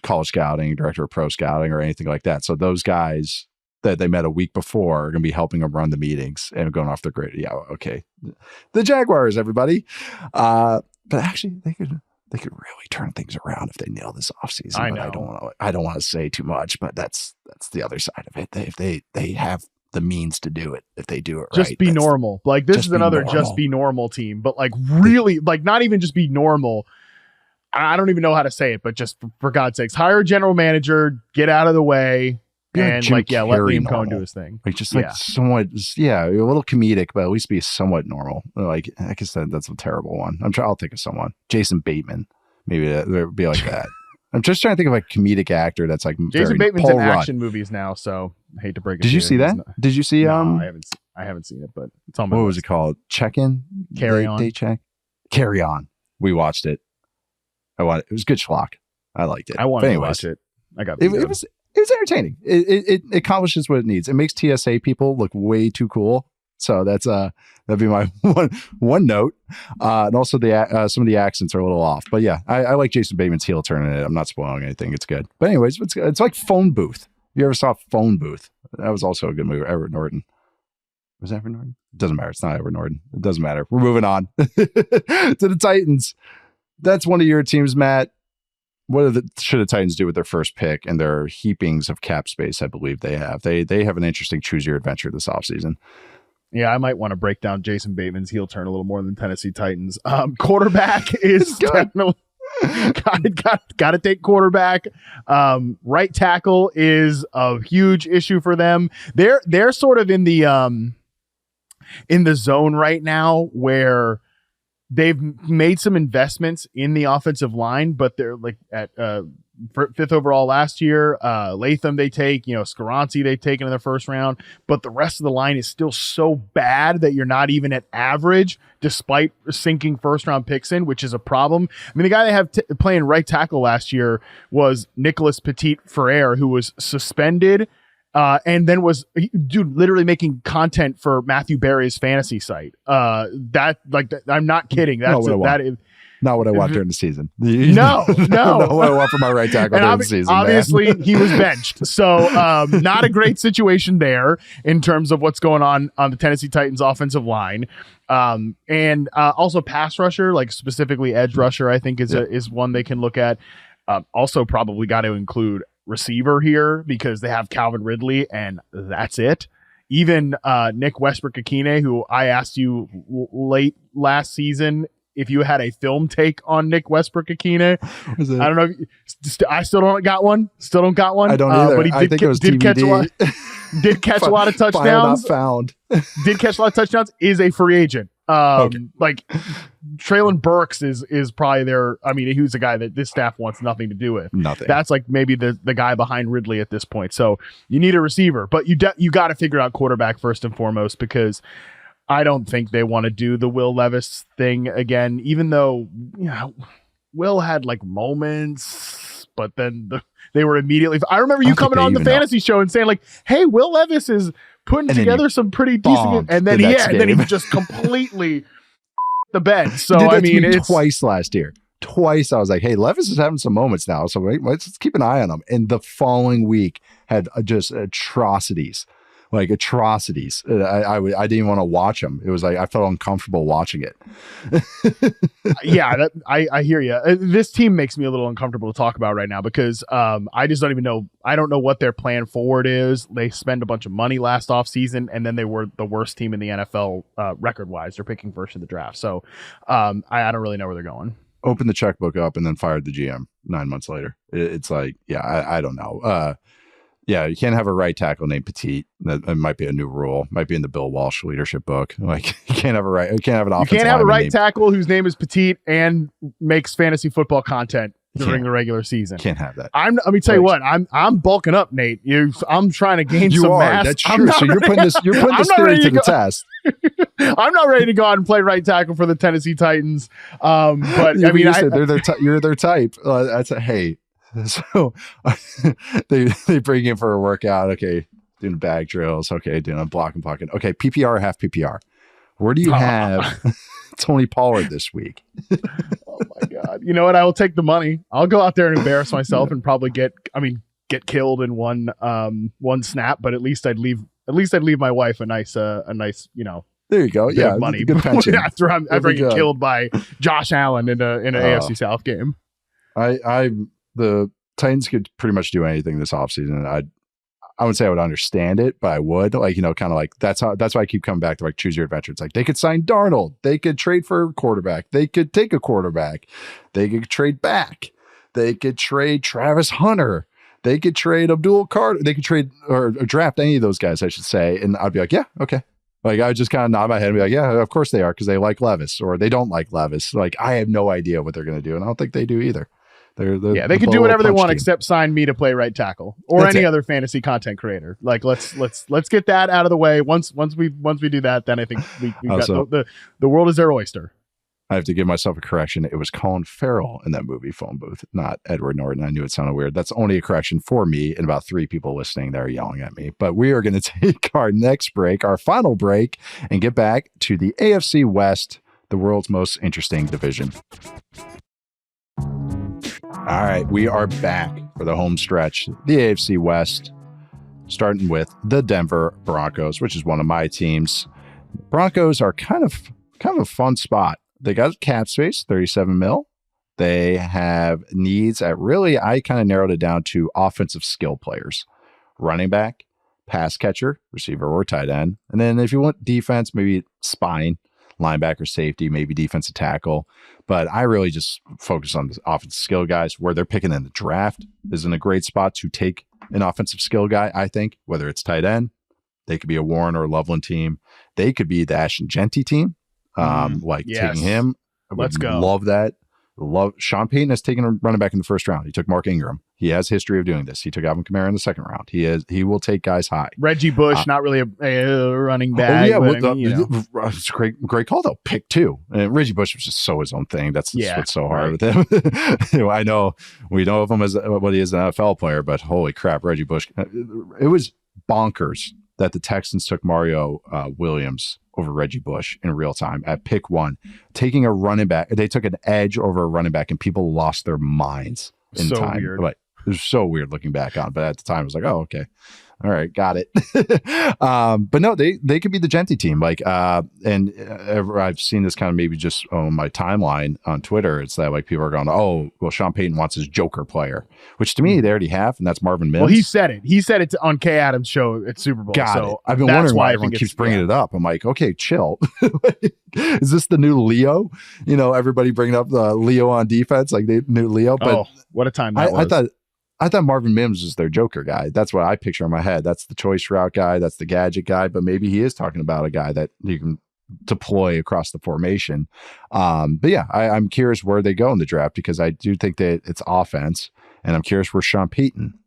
college scouting, director of pro scouting, or anything like that. So those guys that they met a week before are going to be helping them run the meetings and going off their grade. Yeah, okay. The Jaguars, everybody. But actually, they could really turn things around if they nail this offseason. I know. But I don't want to say too much, but that's the other side of it. They have the means to do it if they do it right. Just be normal. Like this is another just be normal team, but like really, like not even just be normal. I don't even know how to say it, but just for God's sakes, hire a general manager, get out of the way, and let Liam Cohen do his thing. Like somewhat, a little comedic, but at least be somewhat normal. Like I guess that's a terrible one. I'll think of someone. Jason Bateman, maybe that would be like that. I'm just trying to think of a comedic actor that's like Jason Bateman's in action movies now, so I hate to break it. Did you see that? Did you see? No, I haven't seen it, but it's on my list. What was it called? Check-in? Carry On. Day check. Carry On. We watched it. It was good schlock. I liked it. I wanted to watch it. It was entertaining. It accomplishes what it needs. It makes TSA people look way too cool. So that'd be my one note. And also some of the accents are a little off. But yeah, I like Jason Bateman's heel turn in it. I'm not spoiling anything. It's good. But anyways, it's like Phone Booth. You ever saw Phone Booth? That was also a good movie. Edward Norton. Was that Edward Norton? It doesn't matter. It's not Edward Norton. It doesn't matter. We're moving on to the Titans. That's one of your teams, Matt. What should the Titans do with their first pick and their heapings of cap space? I believe they have. They have an interesting choose your adventure this offseason. Yeah, I might want to break down Jason Bateman's heel turn a little more than Tennessee Titans. Quarterback is definitely got to take quarterback. Right tackle is a huge issue for them. They're sort of in the zone right now where they've made some investments in the offensive line, but they're like at 5th overall last year. Latham they take, Skaronski they taken in the first round, but the rest of the line is still so bad that you're not even at average despite sinking first round picks in, which is a problem. I mean, the guy they have playing right tackle last year was Nicholas Petit-Frere, who was suspended and then was literally making content for Matthew Berry's fantasy site. I'm not kidding. Not what I want during the season. No. Not what I want for my right tackle during the season. Obviously, he was benched. So not a great situation there in terms of what's going on the Tennessee Titans offensive line. And also pass rusher, like specifically edge rusher, I think is one they can look at. Also probably got to include receiver here because they have Calvin Ridley and that's it. Even Nick Westbrook-Akine, who I asked you late last season if you had a film take on Nick Westbrook-Akine. I don't know. I still don't got one. I don't either. But he did catch a lot. Did catch a lot of touchdowns. Not found. Did catch a lot of touchdowns. Is a free agent. Like Traylon Burks is probably their. I mean, he was a guy that this staff wants nothing to do with. Nothing. That's like maybe the guy behind Ridley at this point. So you need a receiver, but you got to figure out quarterback first and foremost because I don't think they want to do the Will Levis thing again, even though Will had like moments, but then they were immediately. I remember you coming on the fantasy show and saying like, "Hey, Will Levis is putting together some pretty decent," and then he just completely the bed. So I mean, it's twice last year. Twice I was like, hey, Levis is having some moments now, so let's keep an eye on him. And the following week had just atrocities. I didn't even want to watch him. It was like I felt uncomfortable watching it. Yeah, I hear you. This team makes me a little uncomfortable to talk about right now because I just don't even know. I don't know what their plan forward is. They spent a bunch of money last offseason, and then they were the worst team in the NFL record-wise. They're picking first in the draft. So I don't really know where they're going. Opened the checkbook up and then fired the GM 9 months later. It's like, yeah, I don't know. Yeah, you can't have a right tackle named Petite. That might be a new rule. Might be in the Bill Walsh leadership book. Like you can't have an offensive. You can't have a right tackle whose name is Petite and makes fantasy football content during the regular season. Can't have that. Let me tell you what. I'm bulking up, Nate. I'm trying to gain some mass. That's true. So you're putting this theory to the test. I'm not ready to go out and play right tackle for the Tennessee Titans. But yeah, I mean, you're their type. Hey. So they bring you in for a workout. Okay, doing bag drills. Okay, doing a block and pocket. Okay, PPR, half PPR. Where do you have Tony Pollard this week? Oh my God! You know what? I will take the money. I'll go out there and embarrass myself and probably get killed in one snap. But at least I'd leave my wife a nice There you go. Yeah, money. Good pension. after I get killed by Josh Allen in an AFC South game. The Titans could pretty much do anything this offseason. I would say I would understand it, but I would kind of like that's why I keep coming back to like choose your adventure. It's like they could sign Darnold, they could trade for a quarterback, they could take a quarterback, they could trade back, they could trade Travis Hunter, they could trade Abdul Carter, they could trade or draft any of those guys, I should say, and I'd be like, yeah, okay. Like I would just kind of nod my head and be like, yeah, of course they are because they like Levis or they don't like Levis. Like I have no idea what they're going to do, and I don't think they do either. They can do whatever they want except sign me to play right tackle or any other fantasy content creator. Like let's get that out of the way. Once we do that, then I think we got the world is their oyster. I have to give myself a correction. It was Colin Farrell in that movie Phone Booth, not Edward Norton. I knew it sounded weird. That's only a correction for me and about 3 people listening that are yelling at me. But we are going to take our next break, our final break, and get back to the AFC West, the world's most interesting division. All right, we are back for the home stretch, the AFC West, starting with the Denver Broncos, which is one of my teams. Broncos are kind of a fun spot. They got cap space, 37 mil. They have needs at really, I kind of narrowed it down to offensive skill players, running back, pass catcher, receiver, or tight end. And then if you want defense, maybe spine, linebacker, safety, maybe defensive tackle. But I really just focus on the offensive skill guys. Where they're picking in the draft is in a great spot to take an offensive skill guy, I think, whether it's tight end. They could be a Warren or a Loveland team. They could be the Ashton Genty team. Taking him. Let's go. Love that. Sean Payton has taken a running back in the first round. He took Mark Ingram. He has history of doing this. He took Alvin Kamara in the second round. He will take guys high. Reggie Bush, not really a running back. It's a great call though. Pick 2. And Reggie Bush was just so his own thing. That's what's so hard with him. I know we know of him as what he is an NFL player, but holy crap, Reggie Bush! It was bonkers that the Texans took Mario Williams over Reggie Bush in real time at pick 1, taking a running back. They took an edge over a running back, and people lost their minds in time. Weird. Like, it was so weird looking back on, but at the time, it was like, oh, okay. All right, got it. But no, they could be the Genty team. I've seen this kind of maybe just on my timeline on Twitter. It's that like people are going, oh, well, Sean Payton wants his Joker player, which to me they already have, and that's Marvin Mims. Well, he said it. He said it on Kay Adams' show at Super Bowl. Got it. I've been wondering why everyone keeps bringing it up. I'm like, okay, chill. Is this the new Leo? Everybody bringing up the Leo on defense, like the new Leo. But what a time that was. I thought Marvin Mims was their Joker guy. That's what I picture in my head. That's the choice route guy. That's the gadget guy. But maybe he is talking about a guy that you can deploy across the formation. But yeah, I'm curious where they go in the draft because I do think that it's offense. And I'm curious where Sean Payton,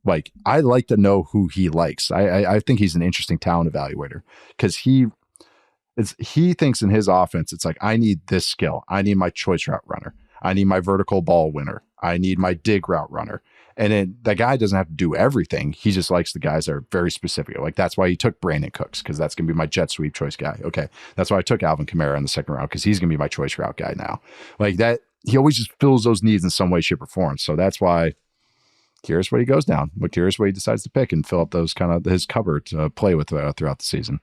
I like to know who he likes. I think he's an interesting talent evaluator because he thinks in his offense, it's like, I need this skill. I need my choice route runner. I need my vertical ball winner. I need my dig route runner. And then that guy doesn't have to do everything. He just likes the guys that are very specific. Like that's why he took Brandon Cooks, because that's going to be my jet sweep choice guy. Okay. That's why I took Alvin Kamara in the second round, because he's going to be my choice route guy now. Like that, he always just fills those needs in some way, shape, or form. So that's why curious what he goes down, but curious what he decides to pick and fill up those kind of his cupboard to play with throughout the season.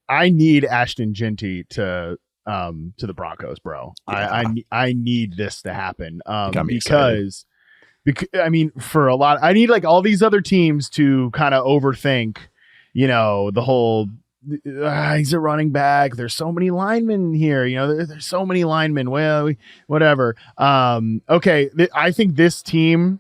I need Ashton Genty to the Broncos, bro. Yeah. I need this to happen because I mean, for a lot, I need like all these other teams to kind of overthink, the whole. He's a running back. There's so many linemen here. There's so many linemen. Well, whatever. Okay. I think this team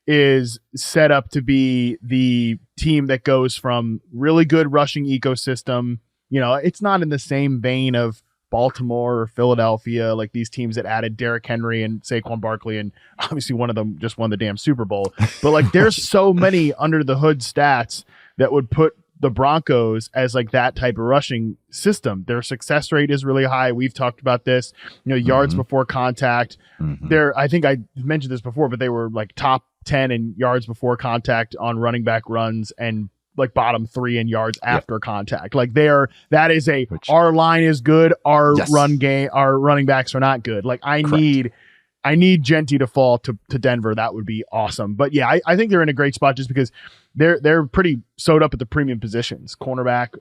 is set up to be the team that goes from really good rushing ecosystem. It's not in the same vein of Baltimore or Philadelphia, like these teams that added Derrick Henry and Saquon Barkley, and obviously one of them just won the damn Super Bowl. But like, there's so many under the hood stats that would put the Broncos as like that type of rushing system. Their success rate is really high. We've talked about this, yards before contact. I think I mentioned this before, but they were like top 10 in yards before contact on running back runs and like bottom 3 in yards after contact. Like our line is good. Our our running backs are not good. Like I need Genty to fall to Denver. That would be awesome. But yeah, I think they're in a great spot just because they're pretty sewed up at the premium positions. Cornerback,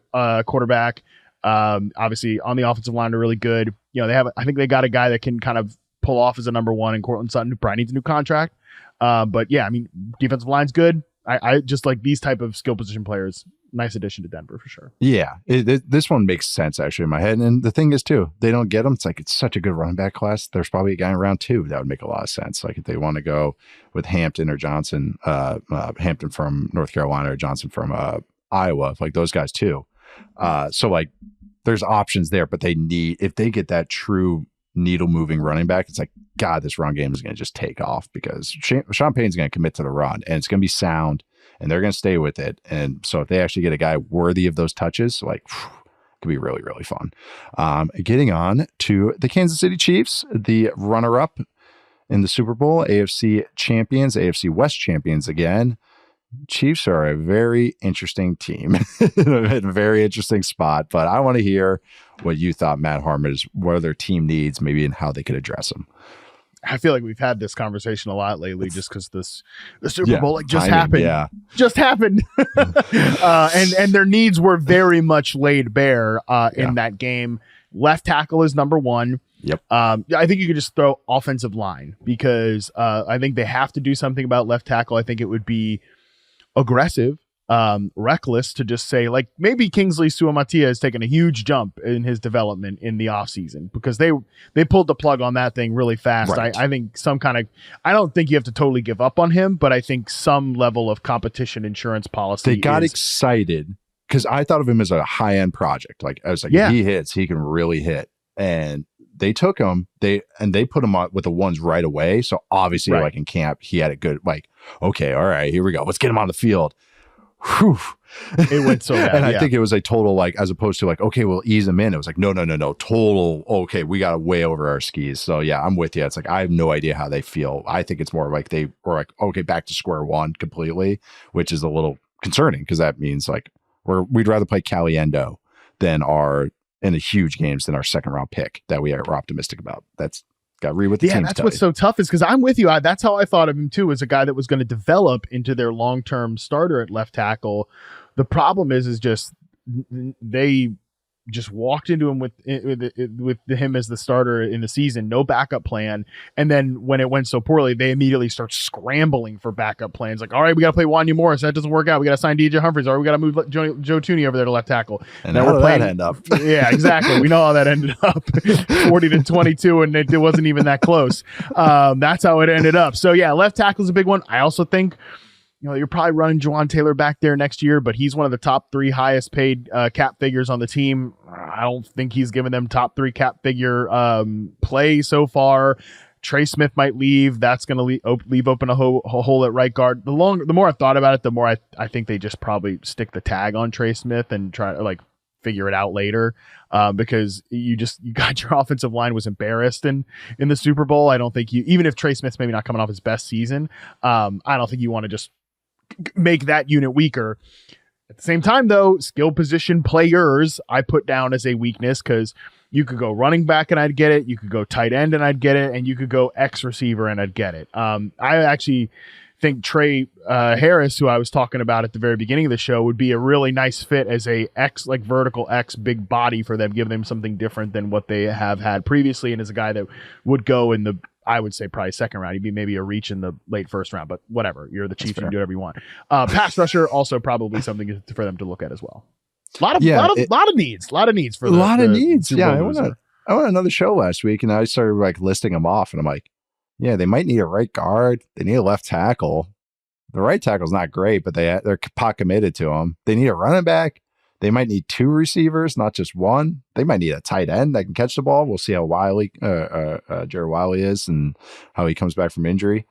quarterback, obviously on the offensive line, they're really good. I think they got a guy that can kind of pull off as a number 1 in Cortland Sutton, who probably needs a new contract. But yeah, I mean, defensive line's good. I just like these type of skill position players. Nice addition to Denver for sure. Yeah, this one makes sense actually in my head. And the thing is too, they don't get them. It's such a good running back class. There's probably a guy in round 2 that would make a lot of sense. Like if they want to go with Hampton or Johnson, Hampton from North Carolina or Johnson from Iowa, like those guys too. So like there's options there, but if they get that true needle moving running back, it's like, God, this run game is going to just take off because Sean Payton's going to commit to the run and it's going to be sound and they're going to stay with it. And so if they actually get a guy worthy of those touches, like it could be really, really fun. Getting on to the Kansas City Chiefs, the runner-up in the Super Bowl, AFC champions, AFC West champions again. Chiefs are a very interesting team in a very interesting spot, but I want to hear what you thought, Matt Harmon, is what their team needs, maybe, and how they could address them. I feel like we've had this conversation a lot lately just because the Super Bowl just happened. Yeah. Just happened. And their needs were very much laid bare in that game. Left tackle is number 1. Yep. I think you could just throw offensive line because I think they have to do something about left tackle. I think it would be aggressive, reckless to just say like maybe Kingsley Suamataia has taken a huge jump in his development in the offseason because they pulled the plug on that thing really fast. Right. I think I don't think you have to totally give up on him, but I think some level of competition insurance policy. They got excited because I thought of him as a high-end project. Like I was like, if he hits, he can really hit. And they took him, they put him with the ones right away. So obviously, like in camp, he had a good, like, okay, all right, here we go. Let's get him on the field. Whew. It went so bad. And I think it was a total, like, as opposed to like, okay, we'll ease him in. It was like, no, total. Okay, we got way over our skis. So yeah, I'm with you. It's like, I have no idea how they feel. I think it's more like they were like, okay, back to square one completely, which is a little concerning because that means like we'd rather play Caliendo than in the huge games than our second round pick that we are optimistic about. That's got to read what the team's that's what's so tough is because I'm with you. That's how I thought of him too, as a guy that was going to develop into their long-term starter at left tackle. The problem is just they just walked into him with him as the starter in the season, no backup plan. And then when it went so poorly, they immediately start scrambling for backup plans. Like, all right, we got to play Wanya Morris. That doesn't work out. We got to sign DJ Humphries. Or we got to move Joe Tooney over there to left tackle. And now we're playing. That end up? Yeah, exactly. We know how that ended up 40-22, and it wasn't even that close. That's how it ended up. So yeah, left tackle is a big one. I also think, you're probably running Juwan Taylor back there next year, but he's one of the top 3 highest paid cap figures on the team. I don't think he's given them top 3 cap figure play so far. Trey Smith might leave. That's going to leave open a hole at right guard. The more I thought about it, the more I think they just probably stick the tag on Trey Smith and try to figure it out later because you got your offensive line was embarrassed in the Super Bowl. I don't think even if Trey Smith's maybe not coming off his best season, I don't think you want to just make that unit weaker. At the same time, though, skill position players I put down as a weakness because You could go running back and I'd get it. You could go tight end and I'd get it. And you could go X receiver and I'd get it. I actually think Trey Harris, who I was talking about at the very beginning of the show, would be a really nice fit as a X, like vertical X big body for them, give them something different than what they have had previously. And as a guy that would go in the, I would say probably second round. He'd be maybe a reach in the late first round, but whatever. You're the Chiefs, you can do whatever you want. Pass rusher, also probably something for them to look at as well. A lot of needs for the, a lot of needs. Super Bowl I went on another show last week and I started like listing them off and I'm like, yeah, they might need a right guard. They need a left tackle. The right tackle's not great, but they're pot committed to him. They need a running back. They might need 2 receivers, not just one. They might need a tight end that can catch the ball. We'll see how Jared Wiley is and how he comes back from injury.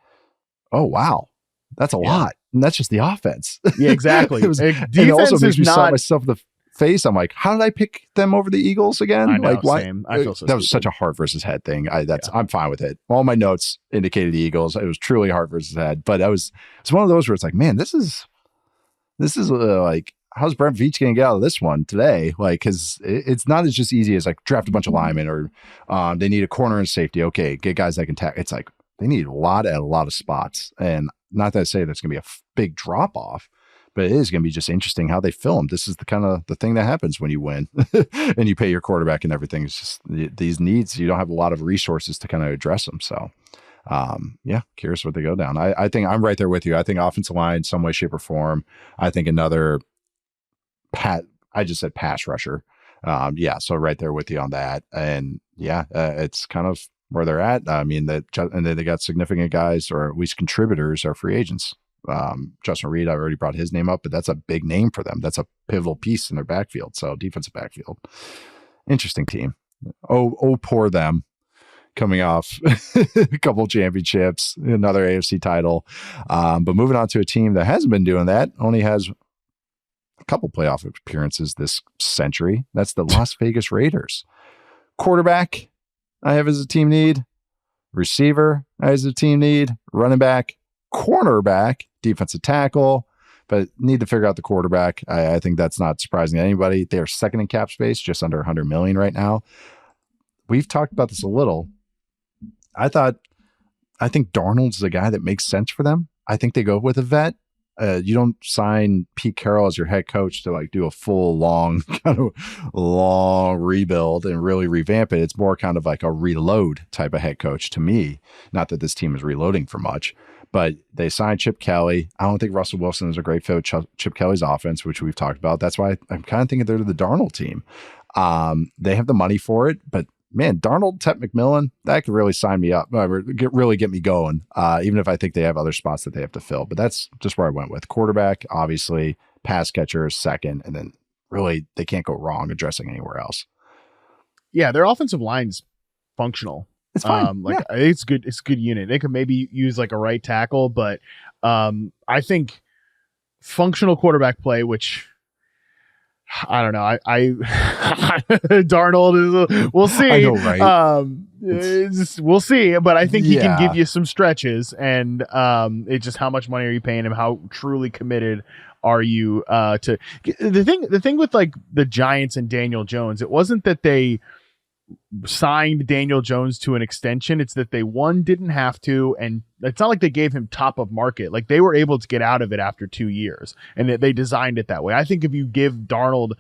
Oh, wow. That's a lot. And that's just the offense. Yeah, exactly. It also makes me slap myself in the face. I'm like, how did I pick them over the Eagles again? I know, like, why? Same. I feel so that was such a heart versus head thing. I'm fine with it. All my notes indicated the Eagles. It was truly heart versus head, but it's one of those where it's like, man, this is like, how's Brent Veach going to get out of this one today? Like, because it's not as just easy as like draft a bunch of linemen or they need a corner and safety. Okay, get guys that can tackle. It's like they need a lot at a lot of spots, and not that I say that's going to be a big drop off. But it is going to be just interesting how they film. This is the kind of the thing that happens when you win and you pay your quarterback and everything. It's just these needs. You don't have a lot of resources to kind of address them. So, curious what they go down. I think I'm right there with you. I think offensive line, some way, shape, or form. I think another I just said pass rusher. So right there with you on that. And it's kind of where they're at. I mean, and then they got significant guys, or at least contributors, are free agents. Justin Reed, I already brought his name up, but that's a big name for them. That's a pivotal piece in their backfield. So defensive backfield, interesting team. Oh, poor them, coming off a couple championships, another AFC title. But moving on to a team that hasn't been doing that, only has a couple playoff appearances this century. That's the Las Vegas Raiders. Quarterback, I have as a team need. Receiver, I have as a team need. Running back, cornerback, defensive tackle, but need to figure out the quarterback. I think that's not surprising to anybody. They are second in cap space, just under 100 million right now. We've talked about this a little. I think Darnold's the guy that makes sense for them. I think they go with a vet. You don't sign Pete Carroll as your head coach to like do a full long rebuild and really revamp it. It's more kind of like a reload type of head coach to me. Not that this team is reloading for much. But they signed Chip Kelly. I don't think Russell Wilson is a great fit with Chip Kelly's offense, which we've talked about. That's why I'm kind of thinking they're the Darnold team. They have the money for it, but man, Darnold, Tet McMillan, that could really sign me up, really get me going, even if I think they have other spots that they have to fill. But that's just where I went with. Quarterback, obviously, pass catcher is second, and then really they can't go wrong addressing anywhere else. Yeah, their offensive line's functional. It's fine. It's good. It's a good unit. They could maybe use like a right tackle, but I think functional quarterback play, which I don't know. I Darnold is. We'll see. I know, right? We'll see. But I think he can give you some stretches, and it's just how much money are you paying him? How truly committed are you to the thing with like the Giants and Daniel Jones? It wasn't that they signed Daniel Jones to an extension. It's that they didn't have to, and it's not like they gave him top of market. Like they were able to get out of it after 2 years, and they designed it that way. I think if you give Darnold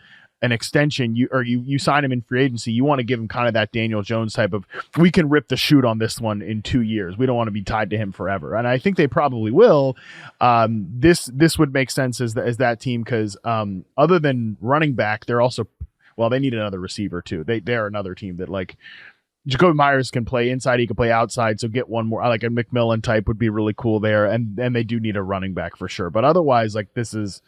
an extension, you sign him in free agency, you want to give him kind of that Daniel Jones type of, we can rip the chute on this one in 2 years. We don't want to be tied to him forever. And I think they probably will. This would make sense as that team, because other than running back, they're also, well, they need another receiver too. They're another team that, like, Jacoby Myers can play inside, he can play outside, so get one more, like a McMillan type would be really cool there. And they do need a running back for sure. But otherwise, like, this is,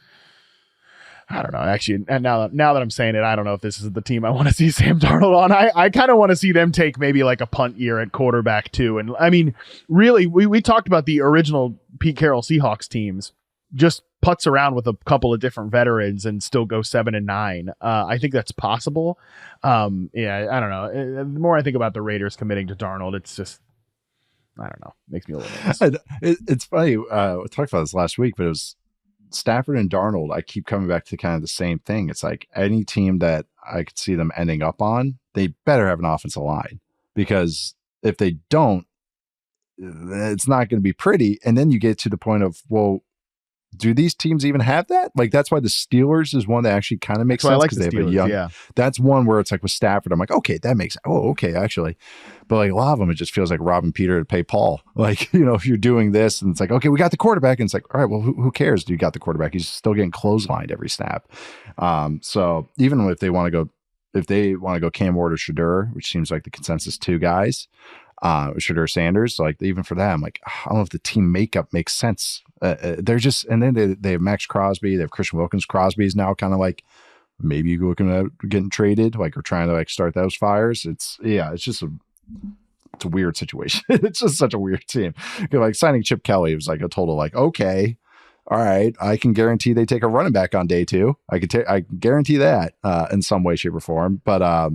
I don't know, actually, and now that I'm saying it, I don't know if this is the team I want to see Sam Darnold on. I kind of want to see them take maybe like a punt year at quarterback too. And I mean, really, we talked about the original Pete Carroll Seahawks teams, just putts around with a couple of different veterans and still go 7-9. I think that's possible. I don't know. The more I think about the Raiders committing to Darnold, it's just, I don't know, makes me a little nervous. It's funny. We talked about this last week, but it was Stafford and Darnold. I keep coming back to kind of the same thing. It's like any team that I could see them ending up on, they better have an offensive line, because if they don't, it's not going to be pretty. And then you get to the point of, well, do these teams even have that? Like, that's why the Steelers is one that actually kind of makes sense, because they have a young. That's one where it's like with Stafford, I'm like, okay, that makes. Oh, okay, actually, but like a lot of them, it just feels like robbing Peter to pay Paul. Like, if you're doing this, and it's like, okay, we got the quarterback, and it's like, all right, well, who cares? You got the quarterback. He's still getting clotheslined every snap. So even if they want to go Cam Ward or Shedeur, which seems like the consensus two guys. Shedeur Sanders, like even for that, I'm like, I don't know if the team makeup makes sense. They're just, and then they have Max Crosby, they have Christian Wilkins. Crosby's now kind of like maybe looking at getting traded, like, or trying to like start those fires. It's just it's a weird situation. It's just such a weird team. Like signing Chip Kelly was like a total like, okay, all right, I can guarantee they take a running back on day 2. I guarantee that in some way, shape, or form. But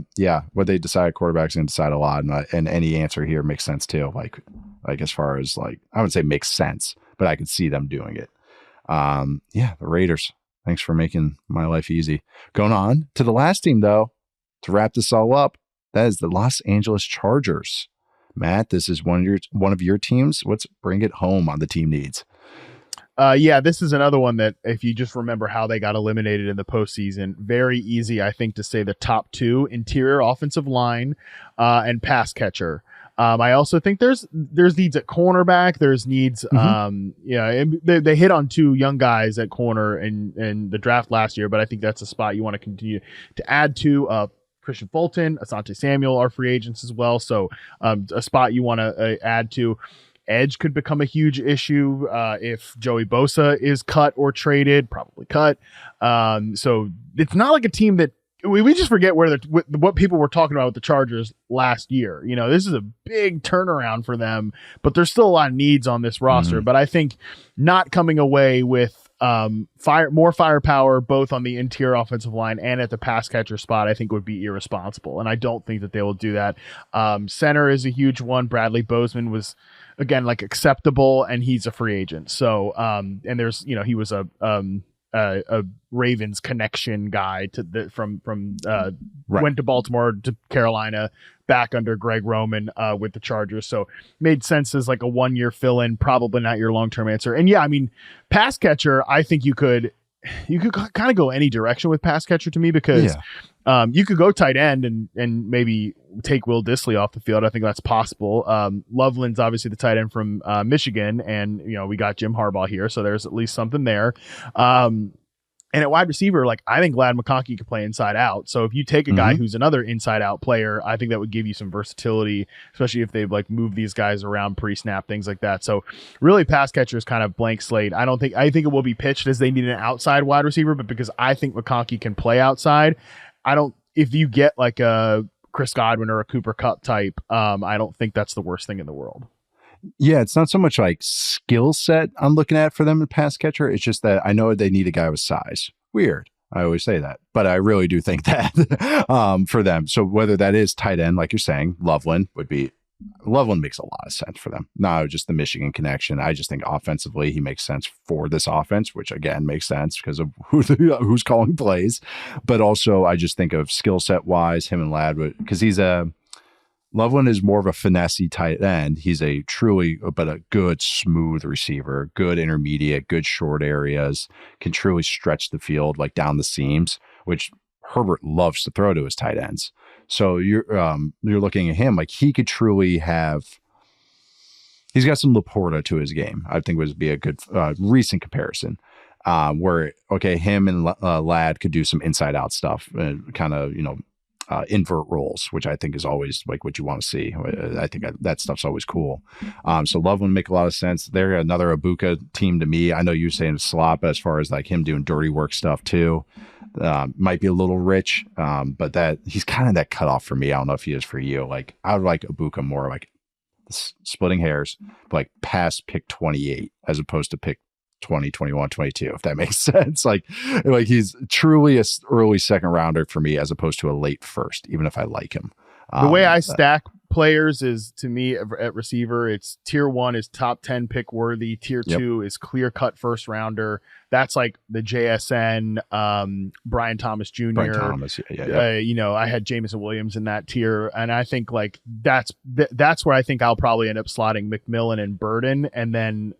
what they decide, quarterback's going to decide a lot, and any answer here makes sense too. Like as far as like, I wouldn't say makes sense, but I could see them doing it. The Raiders. Thanks for making my life easy. Going on to the last team though, to wrap this all up, that is the Los Angeles Chargers. Matt, this is one of your teams. Let's bring it home on the team needs. This is another one that, if you just remember how they got eliminated in the postseason, very easy, I think, to say the top 2: interior offensive line and pass catcher. I also think there's needs at cornerback. There's needs. They hit on 2 young guys at corner in the draft last year, but I think that's a spot you want to continue to add to. Christian Fulton, Asante Samuel are free agents as well, so a spot you want to add to. Edge could become a huge issue if Joey Bosa is cut or traded, probably cut. So it's not like a team that we just forget what people were talking about with the Chargers last year. This is a big turnaround for them, but there's still a lot of needs on this roster. Mm-hmm. But I think not coming away with more firepower, both on the interior offensive line and at the pass catcher spot, I think would be irresponsible. And I don't think that they will do that. Center is a huge one. Bradley Bozeman was, again, like acceptable, and he's a free agent. So, and there's, he was a Ravens connection guy went to Baltimore to Carolina, back under Greg Roman with the Chargers. So made sense as like a 1-year fill-in, probably not your long-term answer. And pass catcher, I think you could kind of go any direction with pass catcher to me, because you could go tight end and maybe take Will Dissly off the field. I think that's possible. Loveland's obviously the tight end from Michigan, and we got Jim Harbaugh here, so there's at least something there. And at wide receiver, like, I think Glad McConkey could play inside out. So if you take a guy who's another inside out player, I think that would give you some versatility, especially if they've like moved these guys around pre-snap, things like that. So really, pass catcher is kind of blank slate. I think it will be pitched as they need an outside wide receiver, but because I think McConkey can play outside, if you get like a Chris Godwin or a Cooper Kupp type, I don't think that's the worst thing in the world. Yeah, it's not so much like skill set I'm looking at for them in pass catcher. It's just that I know they need a guy with size. Weird. I always say that, but I really do think that for them. So whether that is tight end, like you're saying, Loveland makes a lot of sense for them. No, just the Michigan connection. I just think offensively he makes sense for this offense, which again makes sense because of who's calling plays. But also I just think of skill set wise, him and Ladd, because Loveland is more of a finesse tight end. He's a good, smooth receiver, good intermediate, good short areas, can truly stretch the field like down the seams, which Herbert loves to throw to his tight ends. So you're looking at him like he could truly he's got some Laporta to his game. I think would be a good recent comparison where, him and Ladd could do some inside out stuff, kind of, invert roles, which I think is always like what you want to see. I think that stuff's always cool. So Loveland make a lot of sense. They're another Ibuka team to me. I know you're saying a slot, but as far as like him doing dirty work stuff too, might be a little rich. But that he's kind of that cutoff for me. I don't know if he is for you. Like I would like Ibuka more like splitting hairs, but like past pick 28 as opposed to pick 20, 21, 22, if that makes sense. Like he's truly a early second rounder for me as opposed to a late first, even if I like him. The way I stack players is, to me, at receiver, it's tier 1 is top 10 pick worthy. Tier 2 is clear cut first rounder. That's like the JSN, Brian Thomas Jr. Brian Thomas, yeah. I had Jameson Williams in that tier, and I think like that's where I think I'll probably end up slotting McMillan and Burden, and then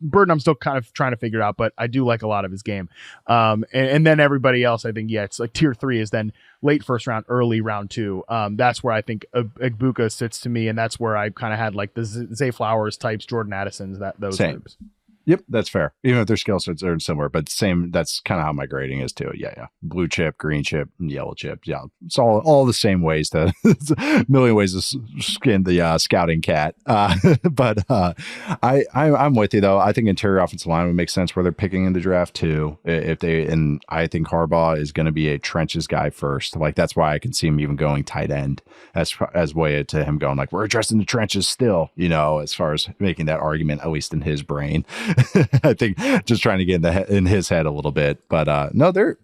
Burden I'm still kind of trying to figure out, but I do like a lot of his game. And then everybody else, I think, it's like tier 3 is then late first round, early round 2. That's where I think Egbuka sits to me, and that's where I kind of had like the Zay Flowers types, Jordan Addisons, those groups. Yep, that's fair. Even if their skill sets are similar, but same. That's kind of how my grading is too. Yeah. Blue chip, green chip, and yellow chip. Yeah, it's all the same ways to a million ways to skin the scouting cat. But I'm with you though. I think interior offensive line would make sense where they're picking in the draft too. And I think Harbaugh is going to be a trenches guy first. Like that's why I can see him even going tight end as way to him going like we're addressing the trenches still. As far as making that argument, at least in his brain. I think just trying to get in his head a little bit, but no, they're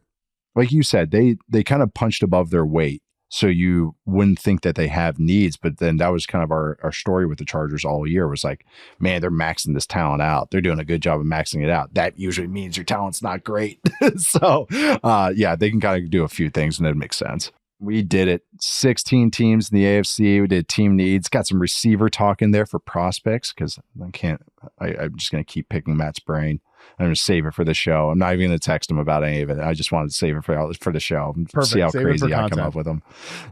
like you said, they kind of punched above their weight, so you wouldn't think that they have needs. But then that was kind of our story with the Chargers all year was like, man, they're maxing this talent out. They're doing a good job of maxing it out. That usually means your talent's not great. So they can kind of do a few things and it makes sense. We did it. 16 teams in the AFC. We did team needs. Got some receiver talk in there for prospects because I'm just going to keep picking Matt's brain. I'm going to save it for the show. I'm not even going to text him about any of it. I just wanted to save it for the show. Perfect. See how Save crazy I come up with them.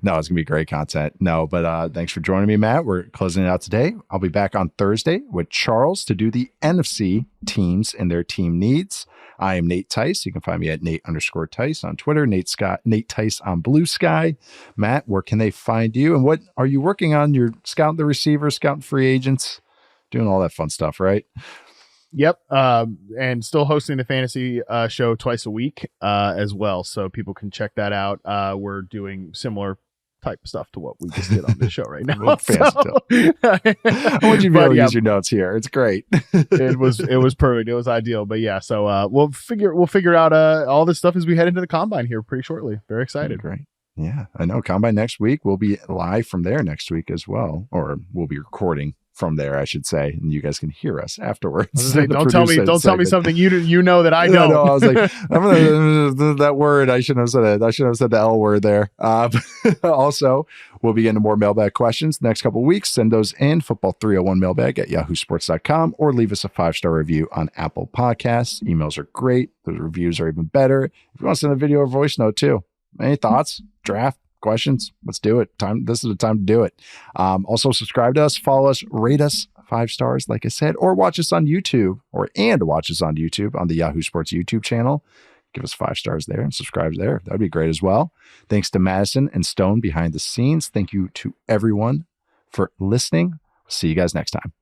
No, it's going to be great content. No, but thanks for joining me, Matt. We're closing it out today. I'll be back on Thursday with Charles to do the NFC teams and their team needs. I am Nate Tice. You can find me at Nate_Tice on Twitter, Nate Tice on Blue Sky. Matt, where can they find you? And what are you working on? You're scouting the receivers, scouting free agents, doing all that fun stuff, right? Yep. And still hosting the fantasy show twice a week as well. So people can check that out. We're doing similar type of stuff to what we just did on this show right now. I want you to be able to use your notes here. It's great. It was perfect. It was ideal. But yeah, so we'll figure out all this stuff as we head into the combine here pretty shortly. Very excited. Great. Yeah, I know. Combine next week. We'll be live from there next week as well, or we'll be recording from there, I should say, and you guys can hear us afterwards. Don't tell me something you know that I don't. No, I was like, that word. I shouldn't have said it. I shouldn't have said the L word there. Also, we'll be getting more mailbag questions next couple of weeks. Send those in football301mailbag at yahoosports.com or leave us a 5-star review on Apple Podcasts. Emails are great. Those reviews are even better. If you want to send a video or voice note too. Any thoughts? Draft? Questions? Let's do it. This is the time to do it. Also subscribe to us, follow us, rate us 5 stars, like I said, or watch us on YouTube watch us on YouTube on the Yahoo Sports YouTube channel. Give us 5 stars there and subscribe there. That'd be great as well. Thanks to Madison and Stone behind the scenes. Thank you to everyone for listening. See you guys next time.